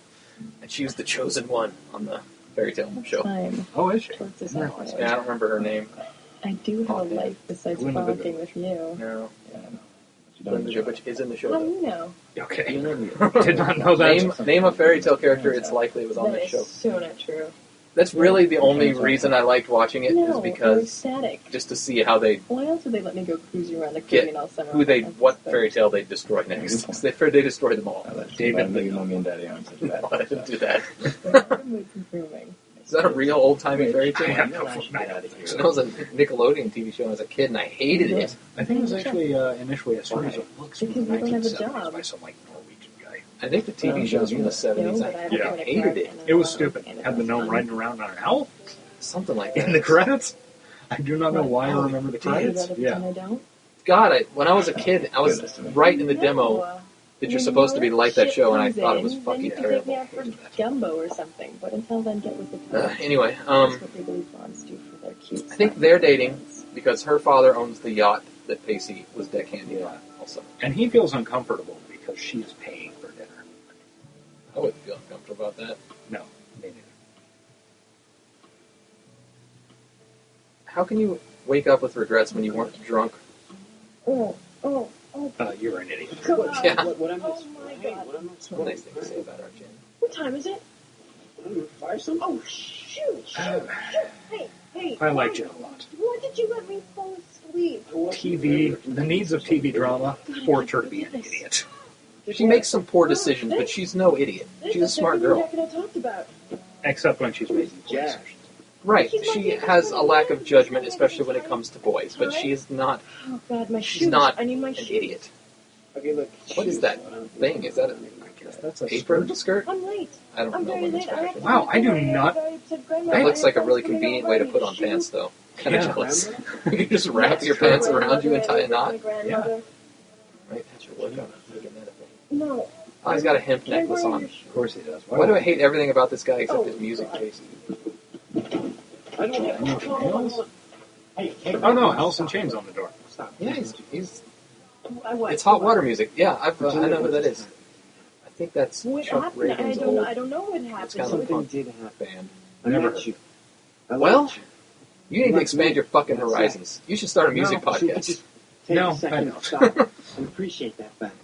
And she was the chosen one on the fairy tale show.
Time.
Oh, is she?
Towards this
No,
afternoon.
Yeah, I don't remember her name.
I do have a life besides
Linda the
frolicking with you.
No.
Yeah, I know.
But she is in the show.
How do
though.
you know?
Okay.
You know,
Did not know that.
Name a fairy tale character, it's likely it was on
That
this
is
show.
so not true.
That's really the only reason I liked watching it,
No,
is
it was
because
static.
just to see how they
Why else would they let me go cruising around the
get
Caribbean all summer?
what fairy tale they destroy next. they destroy them all.
David
maybe mommy and daddy aren't such a bad
No, I didn't do that.
Mood's improving.
Is that a real old timey fairy
I
tale?
have no
I should get out of here.
That was a Nickelodeon TV show as a kid, and I hated it.
I think it was actually initially a series of books from the
Because you don't have a
1970s
job.
by some like Norwegian guy.
I think the TV shows from the 70s,
No, but
I
don't
hated it.
It was stupid. Had the gnome riding around on an owl
Something like
in the
that.
credits. I do not know why I remember the
Do you
credits.
rather
Yeah.
pretend I don't?
God, when I was a kid, I was right in the demo
No.
that you're supposed to be like that
Shit
show, and I
comes
thought it was
in, then
fucking
you can take me
terrible.
out for gumbo or something. But until then, get with the times.
Anyway,
That's what they believe blondes do for their cute.
I think they're dating because her father owns the yacht that Pacey was deckhanding on also.
And he feels uncomfortable because she is paying for dinner.
I wouldn't feel uncomfortable about that.
No, me neither.
How can you wake up with regrets when you weren't drunk?
Oh.
You're an idiot.
Come on.
Yeah.
What am I?
Oh my God.
What am
It's a nice thing to say about our Jen.
What time is it?
I? Fire some?
Oh, shoot. Hey.
I like Jen a lot.
Why did you let me fall asleep?
TV, the needs of TV drama forced her to be an idiot.
She makes some poor decisions, but she's no idiot. She's a smart girl.
What I talked about.
Except when she's making
Yeah.
decisions.
Right. She has a lack of judgment, especially when it comes to boys, but she is not
Oh God, my
She's
shoes.
not
I need my
an
shoes.
idiot.
Okay, look.
What is that thing? Is that a
I guess that's a
apron skirt?
I'm late.
I don't
I'm
know
very
what
late.
it's
I have
called.
to
Wow, I do
go.
not-
That looks like a really convenient way to put on pants, though. Kind of jealous. You just wrap your pants around you and tie a knot.
Yeah.
Right, that's your workout. Making that a thing.
No.
Oh, he's got a hemp necklace on.
Of course he does.
Why do I hate everything about this guy except his music taste?
I don't know.
Oh no, Alice in Chains on the door.
Stop.
Yeah, he's
What?
it's hot water music. Yeah, I know who that is. I think that's
What
Chuck
happened?
Reagan's old
I don't know what happened.
It's kind of
Something
punk
did happen.
band.
I
Never
met
heard.
you. I
Well,
liked you.
You need to expand your fucking horizons. You should start a music
No, so you could
podcast.
just take
No,
a
I
second
don't.
to stop and appreciate that fact.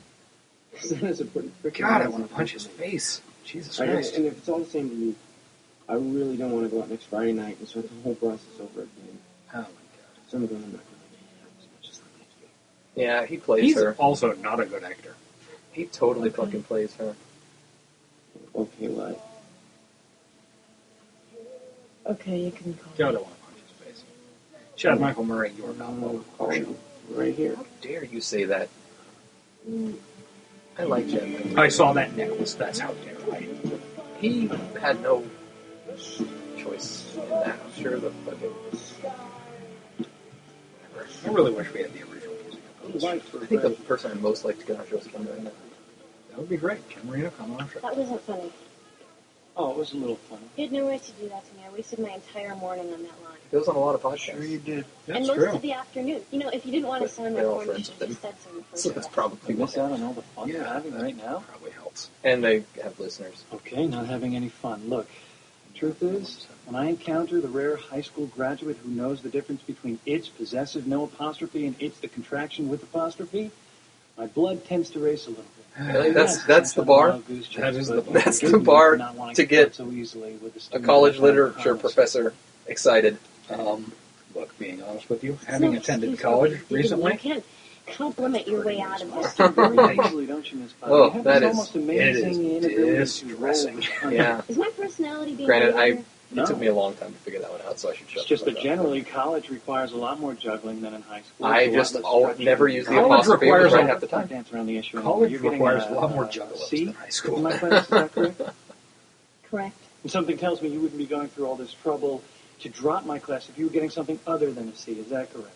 That's a pretty freaking
God, I
nice
want to
thing.
punch his face. Jesus
And
Christ.
if it's all the same to you, I really don't want to go out next Friday night and start the whole process over again.
Oh my God.
So I'm going to not as much as I like to.
Yeah, he plays
He's
her.
also not a good actor.
He totally fucking plays her.
Okay, what?
Okay, you can call
God, I
me.
want to punch his face. Chad Michael Murray, you're not
I'm
welcome.
calling you right here.
How dare you say that? I like Chad Michael.
I saw that necklace. That's how dare I.
He had no choice in that. I'm sure the fucking.
I really wish we had the original music.
I think the person I most like to get on shows is Ken Marino.
That would be great. Ken Marino, come on our show.
That wasn't funny.
Oh, it was a little funny.
You had no right to do that to me. I wasted my entire morning on that line.
He goes on a lot of podcasts.
Sure you did.
And
That's
most
true.
of the afternoon. You know, if you didn't want to
But
sign my
they're all
form, you
friends
should
with
have just said so in the first
So that's
place.
probably
You miss
why.
out on all the fun you're having right now.
Probably helps.
And they have listeners.
Okay, not having any fun. Look, truth is, when I encounter the rare high school graduate who knows the difference between it's possessive no apostrophe and it's the contraction with apostrophe, my blood tends to race a little bit.
Really? That's the bar?
That is the-
that's the bar to get A college literature professor excited.
Look, being honest with you, having
No
attended
excuse
college
for the
recently,
You can't compliment your way out of this.
Very easily, don't you, Miss Potter?
Oh,
You have
that
this
is-
almost amazing
it is
inability to roll
distressing.
with punches.
Yeah.
Is my personality being
Granted,
weird?
it took me a long time to figure that one out, so I should shut
It's just
the
that
fuck up.
generally college requires a lot more juggling than in high school.
I
It's a lot
just
less structure.
never use the
College
apostrophe
requires
right
a-
half the
Don't
time.
dance around the issue anymore.
College
You're getting
requires a lot more juggling
C
than high school.
in my class, is that correct?
Correct.
And something tells me you wouldn't be going through all this trouble to drop my class if you were getting something other than a C. Is that correct?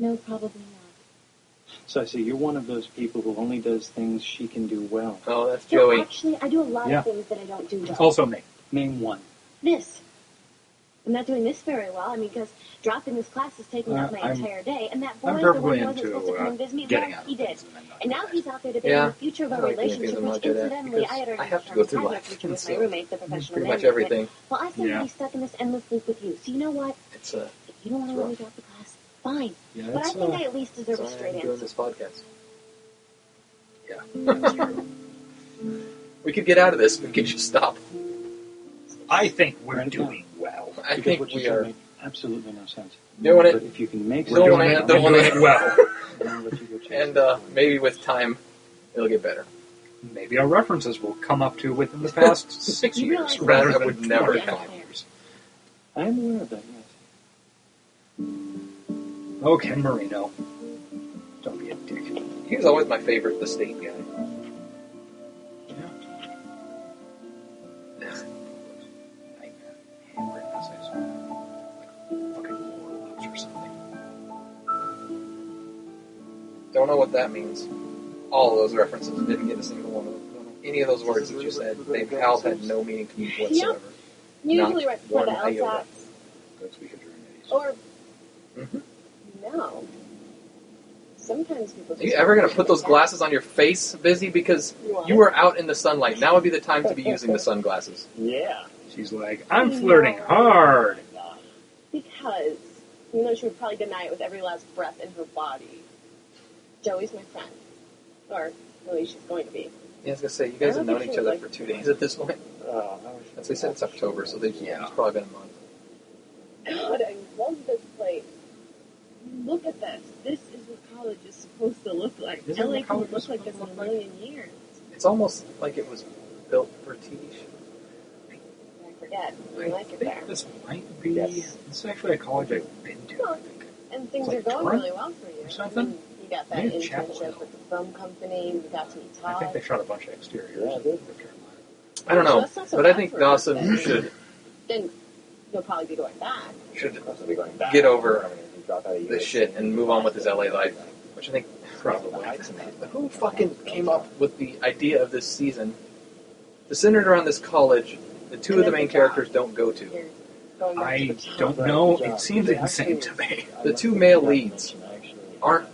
No, probably not.
So I see you're one of those people who only does things she can do well.
Oh, that's
No,
Joey.
actually, I do a lot
Yeah.
of things that I don't do well.
Also me.
Name one.
This. I'm not doing this very well. I mean, because dropping this class is taking up my entire day, and that boy,
I'm
the one
perfectly
who wasn't supposed to come and visit me,
getting
well,
out
he
of
did.
things and then not
And now
doing
he's out there debating
Yeah.
the future of
I
our
like doing
relationship,
things I'm
which
not good at,
incidentally,
because
I had already
I have to
determined
go through
I had
life,
a future with
so
my roommate, the professional
pretty much
management.
everything.
Well, I seem
Yeah.
to be stuck in this endless loop with you. So you know what?
It's
If you don't want to let me
rough.
drop the class, fine.
Yeah,
But I
it's,
think I at least deserve a
sorry
straight
I'm doing
answer.
this podcast.
Yeah, that's true.
We could get out of this. We could just stop.
I think we're
Right
doing well.
I
Because
think
what you
we
said
are
made absolutely no sense.
doing
But
it.
if you can make
We're doing it.
We're doing it well.
then I'll let you go chase
And
it.
maybe with time, it'll get better.
Maybe our references will come up to within the past 6
You
years
realize
rather
that
than
would never
25
happen.
years.
I am aware of that, yes.
Okay, Marino. Don't be a dick.
He was always my favorite, the state guy.
Nightmare. Handwritten essays. Like fucking war loves or something.
Don't know what that means. All of those references didn't get a single one of them. Don't know any of those words that you said. They all had no meaning to me whatsoever.
Usually
Not
right before the
one iota.
LSATs.
That's because you're an idiot.
Or,
Mhm.
no. Sometimes people
Are you ever going to put those glasses on your face, Busy? Because you were out in the sunlight. Now would be the time to be using the sunglasses.
Yeah.
She's like, I'm flirting hard.
Because, even though she would probably deny it with every last breath in her body, Joey's my friend. Or, at least she's going to be.
Yeah, I was going to say, you guys have known each other for 2 days at this point.
Oh,
As they said, it's October, so it's probably been a month.
God, I love this place. Look at this. This is what college is supposed to look like.
Isn't
LA
what college
couldn't
is
look like this
supposed
in
to
a
look
million years.
It's almost like it was built for a TV show.
I forget. I
I
like it there.
think this might be.
Yes.
This is actually a college I've been to, I think.
And things
It's
are
like
going
Torrance
really well for you.
or something?
I mean, you got that
Maybe Chapel
internship
Hill.
with the film company. You got to meet
I
Todd.
think they shot a bunch of exteriors
Yeah,
in
they
North Carolina.
I don't know,
So that's not so
but I
bad
think
for
Dawson
us, then.
should
Then you'll probably be going back.
I'll be going back.
get over
I'm gonna drop out of
this shit and move on with his LA life, which I think
Probably.
who fucking came up with the idea of this season to center it around this college that two of the main characters don't go to?
You're going back to
I
the top.
don't know. It seems insane to me.
The two male leads aren't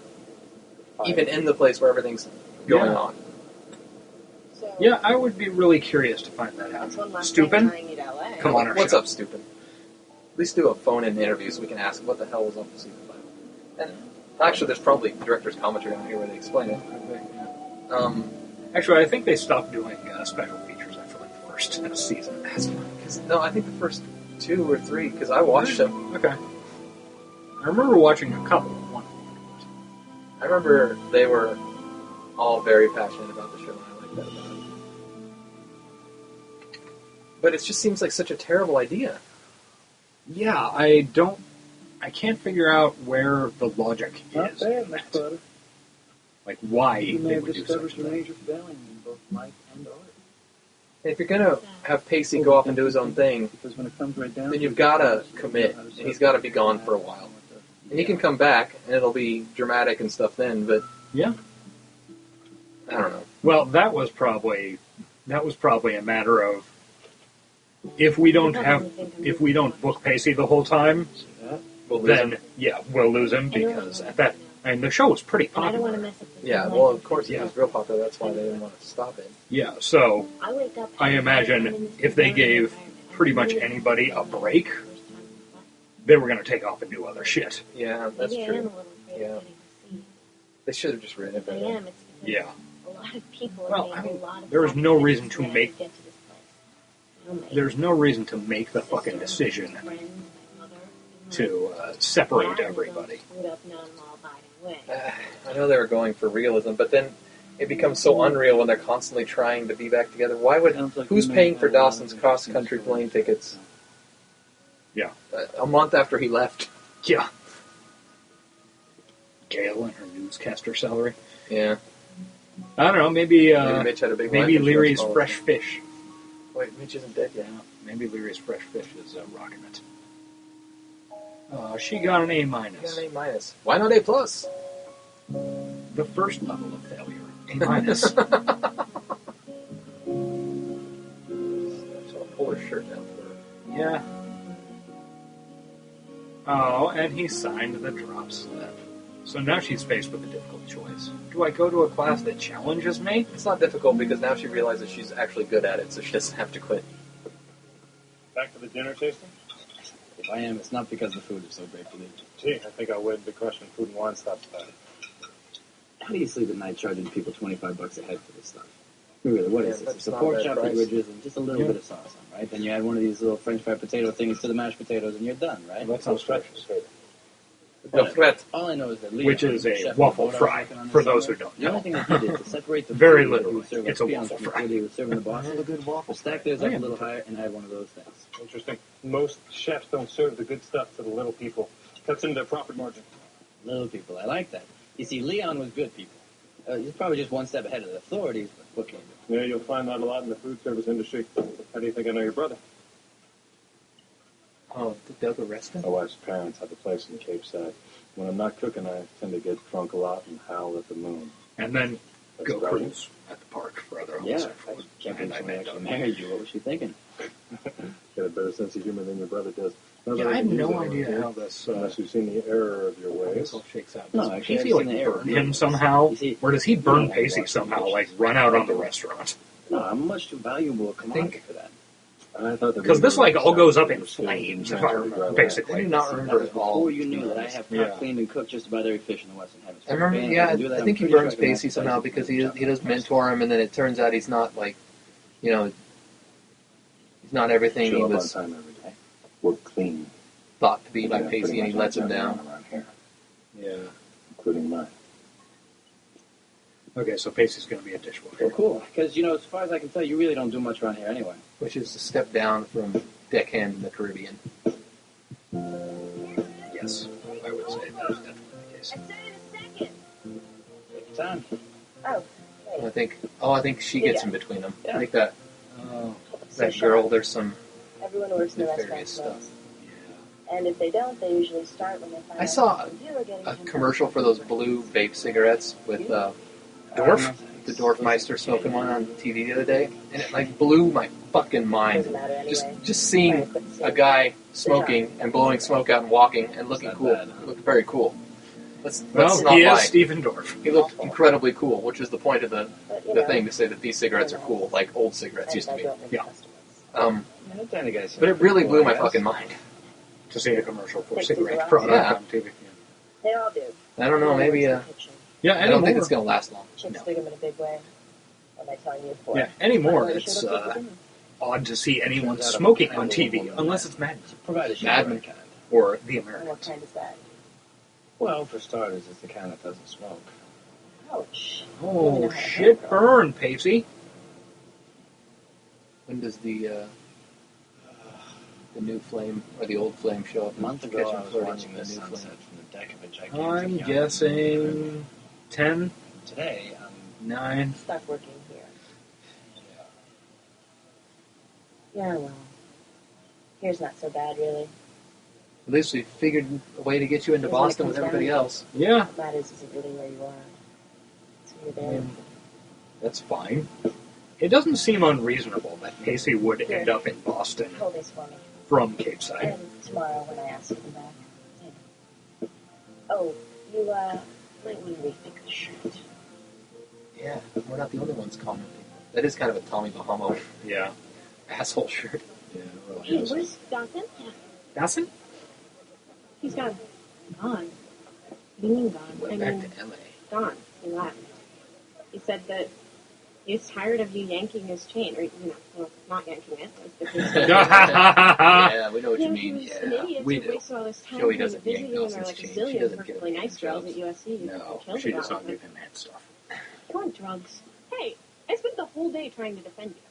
even in the place where everything's going
Yeah.
on.
So,
Yeah, I would be really curious to find that
that's
out.
one last
Stupid?
thing tying you to LA.
Come on, our
What's
show.
up, stupid? At least do a phone-in interview so we can ask what the hell was up with season 5. And actually, there's probably director's commentary on here where they explain it.
Actually, I think they stopped doing special features after like the first season.
No, I think the first 2 or 3, because I watched them.
Okay. I remember watching a couple. One.
I remember they were all very passionate about the show, and I like that about it. But it just seems like such a terrible idea.
Yeah, I can't figure out where the logic
Not
is.
bad, Miss Potter.
Like why
You may
they
have
would do
discovered
such a
your
thing.
major failing in both life and art.
If you're gonna have Pacey go off and do his own thing,
Because when it comes right down
then
to
you've
it,
gotta
you
commit,
know how to
and he's gotta be gone for a while. And he can come back, and it'll be dramatic and stuff then, but
Yeah.
I don't know.
Well, that was probably a matter of if we don't book Pacey the whole time,
We'll lose
then
him.
yeah, we'll lose him because at that and the show was pretty
And I don't want to
popular.
mess up the
Yeah, well, of course he was real popular, that's why they didn't want to stop it.
Yeah, so
I wake up
I imagine if they gave pretty much anybody a break, they were going to take off and do other shit.
Yeah, that's
Maybe I am a
true.
little afraid
Yeah.
of getting to see.
They should have just written it
If I
better.
am, it's because
Yeah.
a lot of people
Well,
have
I
made
mean,
a lot of
there is no
sacrifices
reason to
in order
make-
get to this place. You know, my
There's no reason to make the fucking
sister,
decision
my friends, my mother,
to separate
dad was all
everybody.
screwed up, non-law-abiding When?
I know they were going for realism, but then it becomes so unreal when they're constantly trying to be back together. Why would... Who's paying for Dawson's cross-country plane tickets?
Yeah.
A month after he left.
Yeah. Gail and her newscaster salary.
Yeah.
I don't know, maybe
Mitch had a big
maybe
life insurance
Leary's
policy.
fresh fish.
Wait, Mitch isn't dead yet.
Yeah, maybe Leary's fresh fish is rocking it. She got an A-.
He got an A-. Why not A+?
The first level of failure. A-.
So I'll pull her shirt down for her.
Yeah. Oh, and he signed the drop slip. So now she's faced with a difficult choice. Do I go to a class that challenges me?
It's not difficult because now she realizes she's actually good at it, so she doesn't have to quit.
Back to the dinner tasting?
If I am, it's not because the food is so great for me.
Gee, I think I'll wait until Crushing Food and Wine stops by.
How do you sleep at night charging people $25 a head for this stuff? Really, what is this?
that's
It's a
not
pork
a bad
chop
price.
that you drizzle just a little bit of sauce on, right? Then you add one of these little French fried potato things to the mashed potatoes, and you're done, right?
That sounds fresh.
The fret.
All I know is that Leon,
Which is a
chef
waffle
who
fry,
brought us
for
on
those
this
who don't
The only
know.
thing that he did to separate the
Very
food
literally,
he would serve
it's
us
a
peons
waffle
from the
fry.
food he would serve in the boss.
a good waffle.
Stack theirs up a little higher and add one of those things.
Interesting. Most chefs don't serve the good stuff to the little people. Cuts into their profit margin.
Little people, I like that. You see, Leon was good people. He's probably just one step ahead of the authorities, but what can you do?
Yeah, you'll find that a lot in the food service industry. How do you think I know your brother?
Oh, did Doug arrest him?
My wife's parents have a place in Cape Side. When I'm not cooking, I tend to get drunk a lot and howl at the moon.
And then
That's
go
right.
cruise at the park for other
Yeah,
homosexuals.
I can't believe
And I
somebody
met
actually
Doug.
married you. What was she thinking?
Get a better sense of humor than your brother does. Not
Yeah,
that
I have
can use
no
it
idea
here,
how this
unless you've seen the error of your
this
ways.
all shakes out.
No,
Does
actually,
Pacey
I've
like
seen the error.
burn him somehow,
You see,
or does he burn
I
Pacey
watch
somehow,
the
like run out on the restaurant?
No, I'm much too valuable a commodity for that.
I thought
Because this like all goes up in flames, if I remember,
I
basically.
do not
That
remember
was
it all.
before you knew that I have
Yeah.
caught, cleaned, and cooked just about every fish in the Western
I
Hemisphere.
remember,
Man,
yeah,
can do that.
I
I'm
think he
pretty sure
burns
I can
Pacey
master
somehow
spices
because
and chop
he does
spices.
mentor him, and then it turns out he's not like, you know, he's not everything
Show
he
up on
was
time every day. We're clean.
thought to be by
Yeah,
Pacey,
pretty
and he
much
lets him
everyone
down.
around here,
Yeah.
including mine.
Okay, so Pacey's going to be a
Well,
dishwasher.
cool. Because, as far as I can tell, you really don't do much around here anyway.
Which is a step down from deckhand in the Caribbean.
Yes, I would say that is definitely the case.
Take your time.
Oh,
I think she gets in between them.
Yeah.
I think that
Oh,
that girl, there's some
everyone who works in the
nefarious
restaurant
stuff.
knows. And if they don't, they usually start when they find
I
out
saw
that you are getting
a
him
commercial for those blue vape cigarettes with
Dwarf?
the Dorfmeister smoking one on TV the other day, and it like blew my fucking mind.
Doesn't matter anyway.
Just seeing a guy smoking and blowing smoke out and walking and looking
Not
cool.
bad.
Looked very cool. Let's
Well,
not
he
lie.
is Stephen Dorff.
He looked incredibly cool, which is the point of the
But, you
the
know,
thing to say that these cigarettes are cool, like old cigarettes
I
used to be.
don't make
Yeah.
customers.
That kind of guy's
But it really blew my fucking mind.
To see a commercial for
Takes
cigarette
his
product
Yeah.
on TV.
They all do.
I don't know,
Everyone
maybe
works in the kitchen.
Yeah,
I don't think
anymore.
it's gonna last long.
Chicks
No.
dig them in a big way. Am I telling you for?
Yeah, anymore
Why,
it's
should I take it in?
odd to see anyone
Turns out
smoking
I'm
on
a
TV,
woman.
unless it's Mad Men
Provided she's
Mad
the
Men.
right kind.
or The
And what
Americans.
kind is that?
Well, for starters, it's the kind that doesn't smoke.
Ouch.
Oh, shit burn, Pacey.
When does the new flame or the old flame show up?
A month ago,
Catch
I
him
was
flirting
watching the
with the new
sunset
flame.
from the deck of a gigantic
I'm
yacht.
guessing 10,
Today,
9.
Stop working here. Yeah, well. Here's not so bad, really.
At least we figured a way to get you into
Here's what it
Boston with
comes
everybody
down to.
else.
Yeah,
What matters isn't really where you are. It's who you're there.
that's fine. It doesn't seem unreasonable that Pacey would end up in Boston
Hold this for me.
from Cape Side.
And tomorrow when I ask you to come back. Yeah. Oh, you, might want to rethink the shirt.
Yeah, we're not the only ones commenting. That is kind of a Tommy Bahama
Yeah.
asshole shirt.
Yeah, it really
Hey,
is.
where's Dawson?
Dawson?
He's gone. Gone? What do you mean gone? I
Went back
mean,
to LA.
gone. He left. He said that
He was tired of you yanking his chain, or, well, not yanking it.
Yeah, we know what you
He
mean.
was an idiot
we
who
do.
wasted all his time
Joey
trying to
doesn't
visit
yank
you, and there are
Nelson's
like a
chain. She
zillion
doesn't
perfectly
give him
nice girls at
handjobs.
USC who
No,
killed
she
about
does not
it.
give him hand stuff.
You want drugs? Hey, I spent the whole day trying to defend you.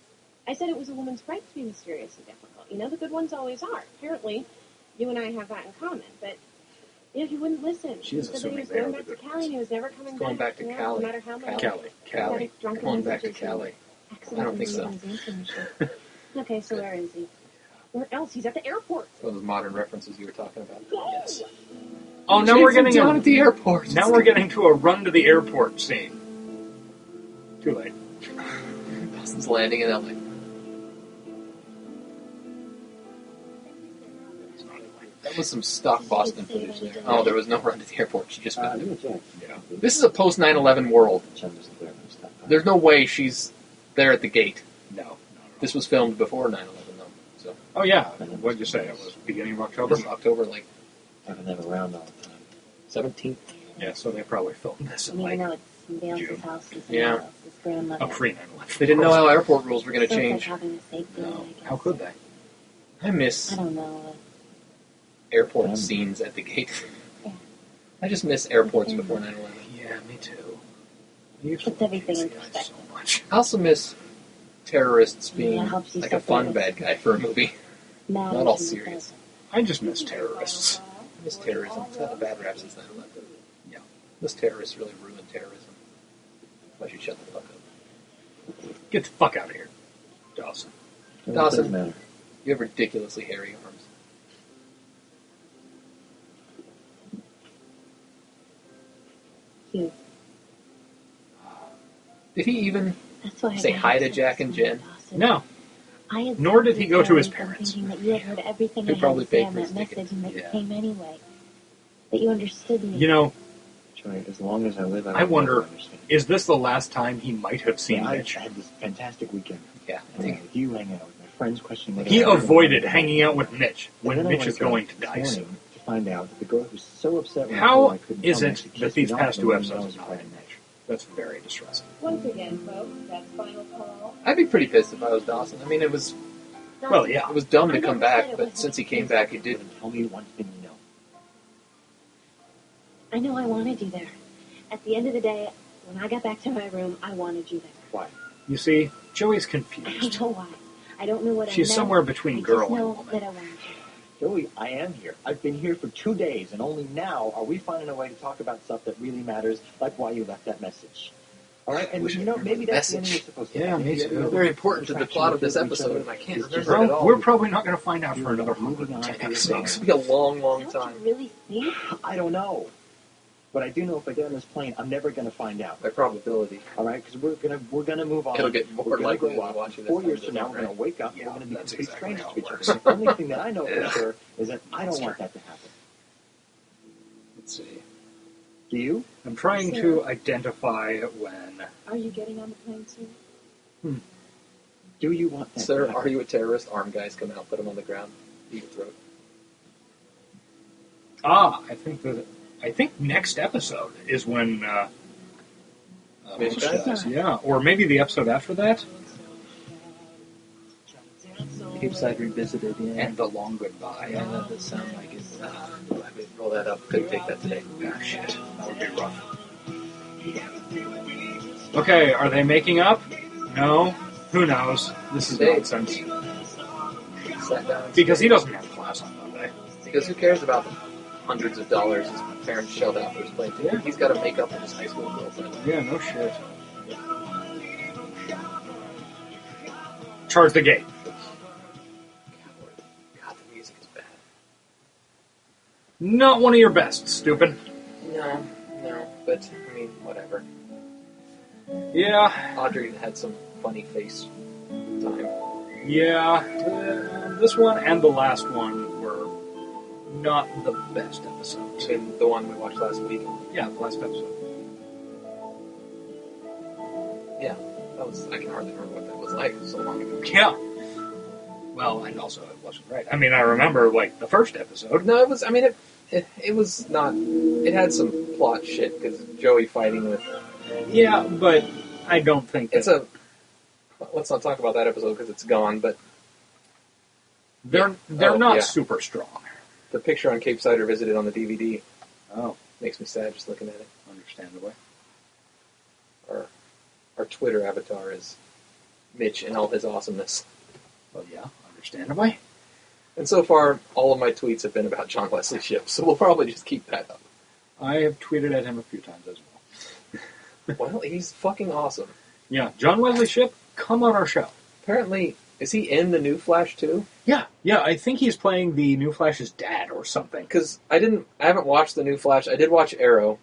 I said it was a woman's right to be mysterious and difficult. The good ones always are. Apparently, you and I have that in common, but he wouldn't listen.
She is
He said that he
assuming
was
they are
going
the
back to
good
Cali
ones.
and he was never coming
Going back to
no
Cali.
matter how many
Cali.
drunken
Going back to
messages he
Cali.
accidentally
I don't think so.
made on his answering machine. Okay, so where is he? Where else? He's at the airport.
Those modern references you were talking about.
Yes. Oh, now we're getting
down at the airport.
Now we're getting to a run to the airport scene. Too late.
Dawson's landing in LA. That was some stock Boston footage there. Oh, there was no run to the airport. She just went there.
Yeah.
This is a post 9/11 world. There's no way she's there at the gate.
No.
This was filmed before 9/11, though. So.
Oh yeah. What did you say? It was beginning of October.
October, like.
Having them around all the time.
17th.
Yeah. So they probably filmed this in
Even though
like
it's somebody else's house, it's
Yeah.
somebody else's grandmother.
a pre-9/11.
They didn't know how airport rules were going to
So it's
change.
like having a safety net, I guess.
How could they?
I miss
I don't know.
airport scenes at the gate.
Yeah.
I just miss airports before 9/11.
Yeah, me too.
Puts everything in
So
perspective.
much.
I also miss terrorists
Yeah,
being
it helps you
like a fun
separate
bad guy for a movie.
Matters
Not all
in the
serious.
present.
I just miss terrorists.
I miss terrorism. It's had a bad rap since 9/11.
Yeah.
Those terrorists really ruined terrorism. Why should shut the fuck up?
Get the fuck out of here, Dawson.
Dawson, you have ridiculously hairy arms.
You.
Did he even
That's why I
say
got
hi to
upset
Jack and
with you,
Jen?
Dawson.
No.
I had
Nor did he go to his
from
parents.
thinking that you had heard everything
He
I had
probably
to say
paid
on
for his
that message
ticket.
and that
Yeah.
you came anyway. That you understood me.
You know,
Joey, as long as I live,
I wonder,
will understand.
is this the last time he might have seen
Yeah, I
Mitch?
had this fantastic weekend.
Yeah.
Hanging out with you, hanging out with my friends, questioning whether
He
I was
avoided
gonna-
hanging out with Mitch
And
when
then I
Mitch
went
is going to
this
die soon.
morning to find out that the girl who's so upset when I
How
told her I couldn't
is
come
it
to kiss
that these
me
past
off
two
and
episodes
was
have not
crying.
had Mitch? That's very distressing.
Once again, folks, that's final call.
I'd be pretty pissed if I was Dawson. I mean, it was
Well, yeah.
dumb
I
to come
never said
back,
it
but
wasn't
since he
his
came back, he did.
Tell me one thing you know.
I know I wanted you there. At the end of the day, when I got back to my room, I wanted you there.
Why?
You see, Joey's
I
confused.
know why. I don't know what I
She's
meant.
somewhere between
I
girl
just
and
know
woman.
that I wanted you.
Joey, I am here. I've been here for 2 days, and only now are we finding a way to talk about stuff that really matters, like why you left that message. All right, and
Wish I
you know,
remembered
maybe
the
that's the ending
message.
we're supposed to
Yeah,
have.
me
Maybe
too.
every other
Very important to the
interaction
plot of
we
this
have with each
episode,
other
and I can't
is just
remember it at
Well,
all.
we're probably not going to find out for another
Moving on
110
to
It's
the
episodes.
going to be a long, long
Don't
time.
you really think?
I don't know. But I do know if I get on this plane, I'm never going to find out.
By probability.
All right, because we're gonna move on.
It'll get more
We're gonna
likely
grow
when
up.
we're watching this
4
time
years
to
from now,
live,
we're gonna
right?
wake up.
Yeah,
we're gonna be
that's
complete
exactly
strangers
how
to
it
each
works.
other. The only thing that I know
Yeah.
for sure is that I don't
That's
want
true.
that to happen.
Let's see.
Do you?
I'm trying to identify when.
Are you getting on the plane soon?
Do you want that?
Sir,
to happen?
are you a terrorist? Armed guys come out, put him on the ground, eat your throat.
I think next episode is when.
Mitch
Mitch
dies?
dies. Yeah, or maybe the episode after that,
Cape Side Revisited, yeah.
and the long goodbye.
Yeah, that does sound like it. Let me roll that up. Couldn't take that today.
Ah, shit, that would be rough. Okay, are they making up? No. Who knows? This is
They-
nonsense.
Sat down.
Because he doesn't have class on Monday.
Because who cares about the hundreds of dollars his parents shelled out for his plane ticket?
Yeah.
He's got to make up with his high school girlfriend.
Yeah, no shit. Charge the gate.
God, the music is bad.
Not one of your best, stupid.
No, but I mean, whatever.
Yeah,
Audrey had some funny face time.
yeah. This one and the last one were not the best episodes.
Even the one we watched last week.
Yeah, the last episode.
Yeah, that was. I can hardly remember what that was like. It was so long ago.
Yeah. Well, and also it wasn't right. I mean, I remember like the first episode.
No, it was. I mean, it was not. It had some plot shit because Joey fighting with.
Yeah, but I don't think
It's a let's not talk about that episode because it's gone. But
They're not super strong.
The picture on Cape Side Revisited on the DVD.
Oh,
makes me sad just looking at it.
Understandably.
Our Twitter avatar is Mitch in all his awesomeness.
Well, yeah, understandably.
And so far, all of my tweets have been about John Wesley Shipp, so we'll probably just keep that up.
I have tweeted at him a few times as well.
Well, he's fucking awesome.
Yeah, John Wesley Shipp, come on our show.
Apparently, is he in the new Flash too?
Yeah, I think he's playing the new Flash's dad or something.
Because I haven't watched the new Flash. I did watch Arrow,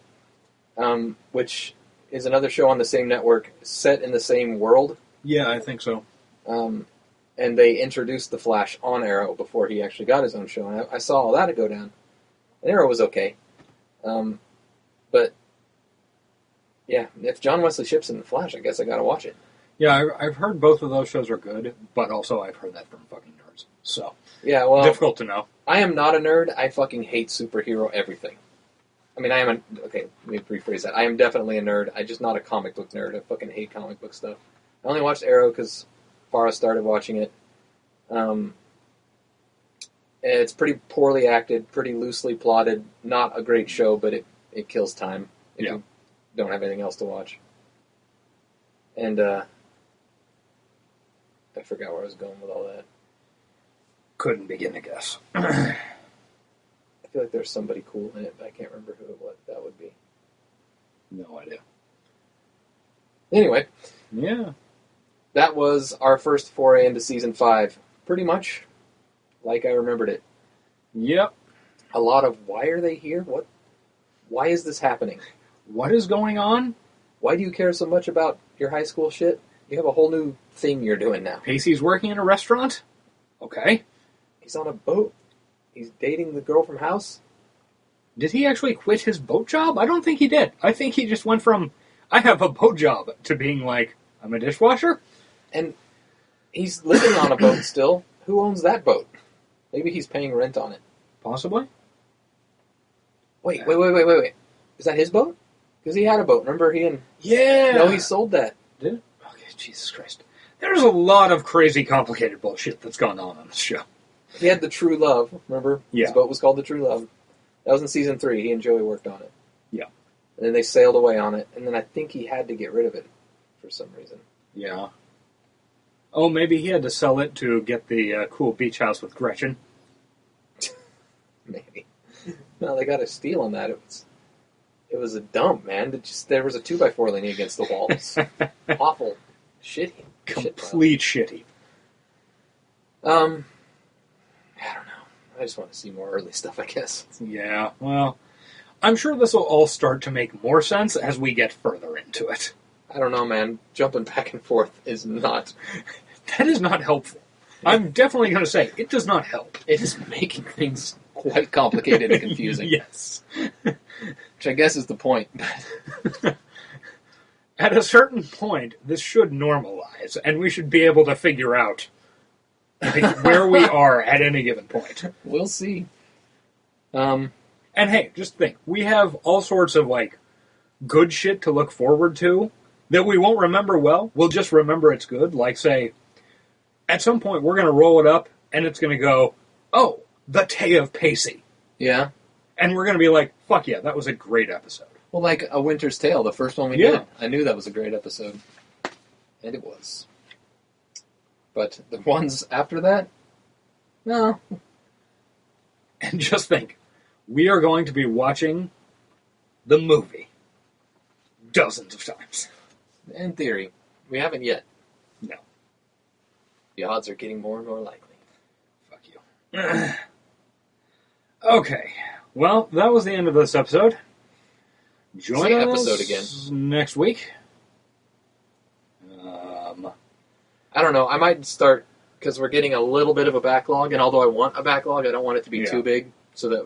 which is another show on the same network, set in the same world.
Yeah, I think so.
And they introduced the Flash on Arrow before he actually got his own show. And I saw all that go down. And Arrow was okay. But, yeah, if John Wesley Shipp's in the Flash, I guess I gotta watch it.
Yeah, I've heard both of those shows are good, but also I've heard that from fucking nerds. So,
yeah, well,
difficult to know.
I am not a nerd. I fucking hate superhero everything. I mean, okay, let me rephrase that. I am definitely a nerd. I'm just not a comic book nerd. I fucking hate comic book stuff. I only watched Arrow because Farrah started watching it. It's pretty poorly acted, pretty loosely plotted. Not a great show, but it kills time if you don't have anything else to watch. And I forgot where I was going with all that.
Couldn't begin to guess.
I feel like there's somebody cool in it, but I can't remember what that would be.
No idea.
Anyway.
Yeah.
That was our first foray into Season 5. Pretty much like I remembered it.
Yep.
A lot of, why are they here? Why is this happening?
What is going on?
Why do you care so much about your high school shit? You have a whole new thing you're doing now.
Pacey's working in a restaurant? Okay.
He's on a boat. He's dating the girl from House.
Did he actually quit his boat job? I don't think he did. I think he just went from, I have a boat job, to being like, I'm a dishwasher?
And he's living on a boat still. Who owns that boat? Maybe he's paying rent on it.
Possibly.
Wait. Is that his boat? Because he had a boat. Remember he and...
Yeah!
No, he sold that.
Did it? Okay, Jesus Christ. There's a lot of crazy, complicated bullshit that's gone on this show.
He had the True Love, remember?
Yeah.
His boat was called the True Love. That was in Season 3. He and Joey worked on it.
Yeah.
And then they sailed away on it, and then I think he had to get rid of it for some reason.
Yeah. Oh, maybe he had to sell it to get the cool beach house with Gretchen.
Maybe. No, they got a steal on that. It was a dump, man. There was a 2x4 leaning against the wall. Awful. Shitty.
Complete shitty.
I don't know. I just want to see more early stuff, I guess.
Yeah, well, I'm sure this will all start to make more sense as we get further into it.
I don't know, man. Jumping back and forth is not...
That is not helpful. I'm definitely going to say, it does not help.
It is making things quite complicated and confusing.
Yes.
Which I guess is the point.
At a certain point, this should normalize, and we should be able to figure out where we are at any given point.
We'll see.
And hey, just think, we have all sorts of, good shit to look forward to that we won't remember well. We'll just remember it's good. Like, say, at some point we're going to roll it up, and it's going to go, oh, the Tay of Pacey.
Yeah.
And we're going to be like, fuck yeah, that was a great episode.
Well, like A Winter's Tale, the first one we did. I knew that was a great episode. And it was. But the ones after that? No.
And just think, we are going to be watching the movie dozens of times.
In theory. We haven't yet.
No.
The odds are getting more and more likely.
Fuck you. Okay. Well, that was the end of this episode. Join us
episode again
next week.
I don't know. I might start, because we're getting a little bit of a backlog, and although I want a backlog, I don't want it to be too big, so that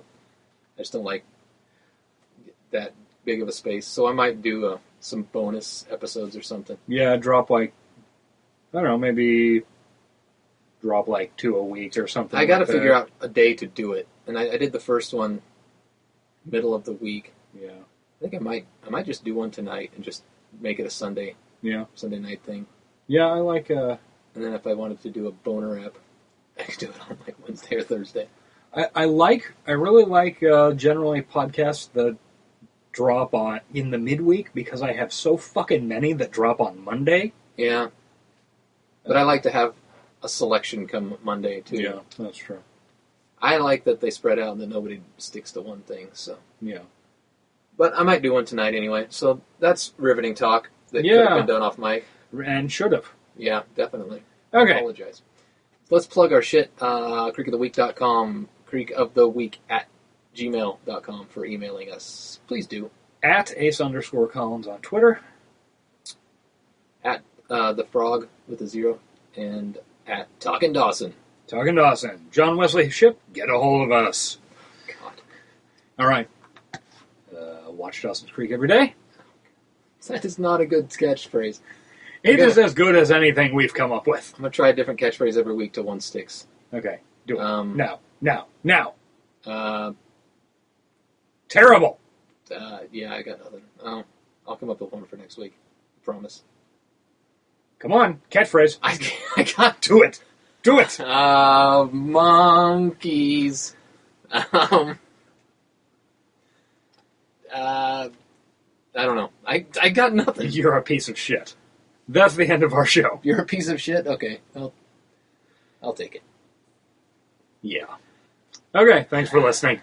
I just don't like that big of a space. So I might do some bonus episodes or something.
Yeah, drop I don't know, maybe drop 2 a week or something.
I got to figure out a day to do it. And I did the first one middle of the week.
Yeah.
I think I might just do one tonight and just make it a Sunday night thing.
Yeah, I like...
And then if I wanted to do a boner app, I could do it on like Wednesday or Thursday.
I really like generally podcasts that drop on in the midweek because I have so fucking many that drop on Monday.
Yeah. But I like to have a selection come Monday, too.
Yeah, that's true.
I like that they spread out and that nobody sticks to one thing, so.
Yeah.
But I might do one tonight anyway, so that's riveting talk that could have been done off mic.
And should have.
Yeah, definitely.
Okay.
I apologize. Let's plug our shit, creekoftheweek.com, creekoftheweek@gmail.com for emailing us. Please do.
At Ace_Collins on Twitter.
At the Frog with a 0, and at Talkin' Dawson.
Talkin' Dawson. John Wesley Ship, get a hold of us.
God.
All right. Watch Dawson's Creek every day.
That is not a good catchphrase.
It is as good as anything we've come up with.
I'm going to try a different catchphrase every week till one sticks.
Okay. Do it. Now. Terrible.
Yeah, I got nothing. I'll come up with one for next week. I promise.
Come on. Catchphrase.
I got
to it. Do it.
Monkeys. I don't know. I got nothing.
You're a piece of shit. That's the end of our show.
You're a piece of shit? Okay. Well, I'll take it.
Yeah. Okay, thanks for listening.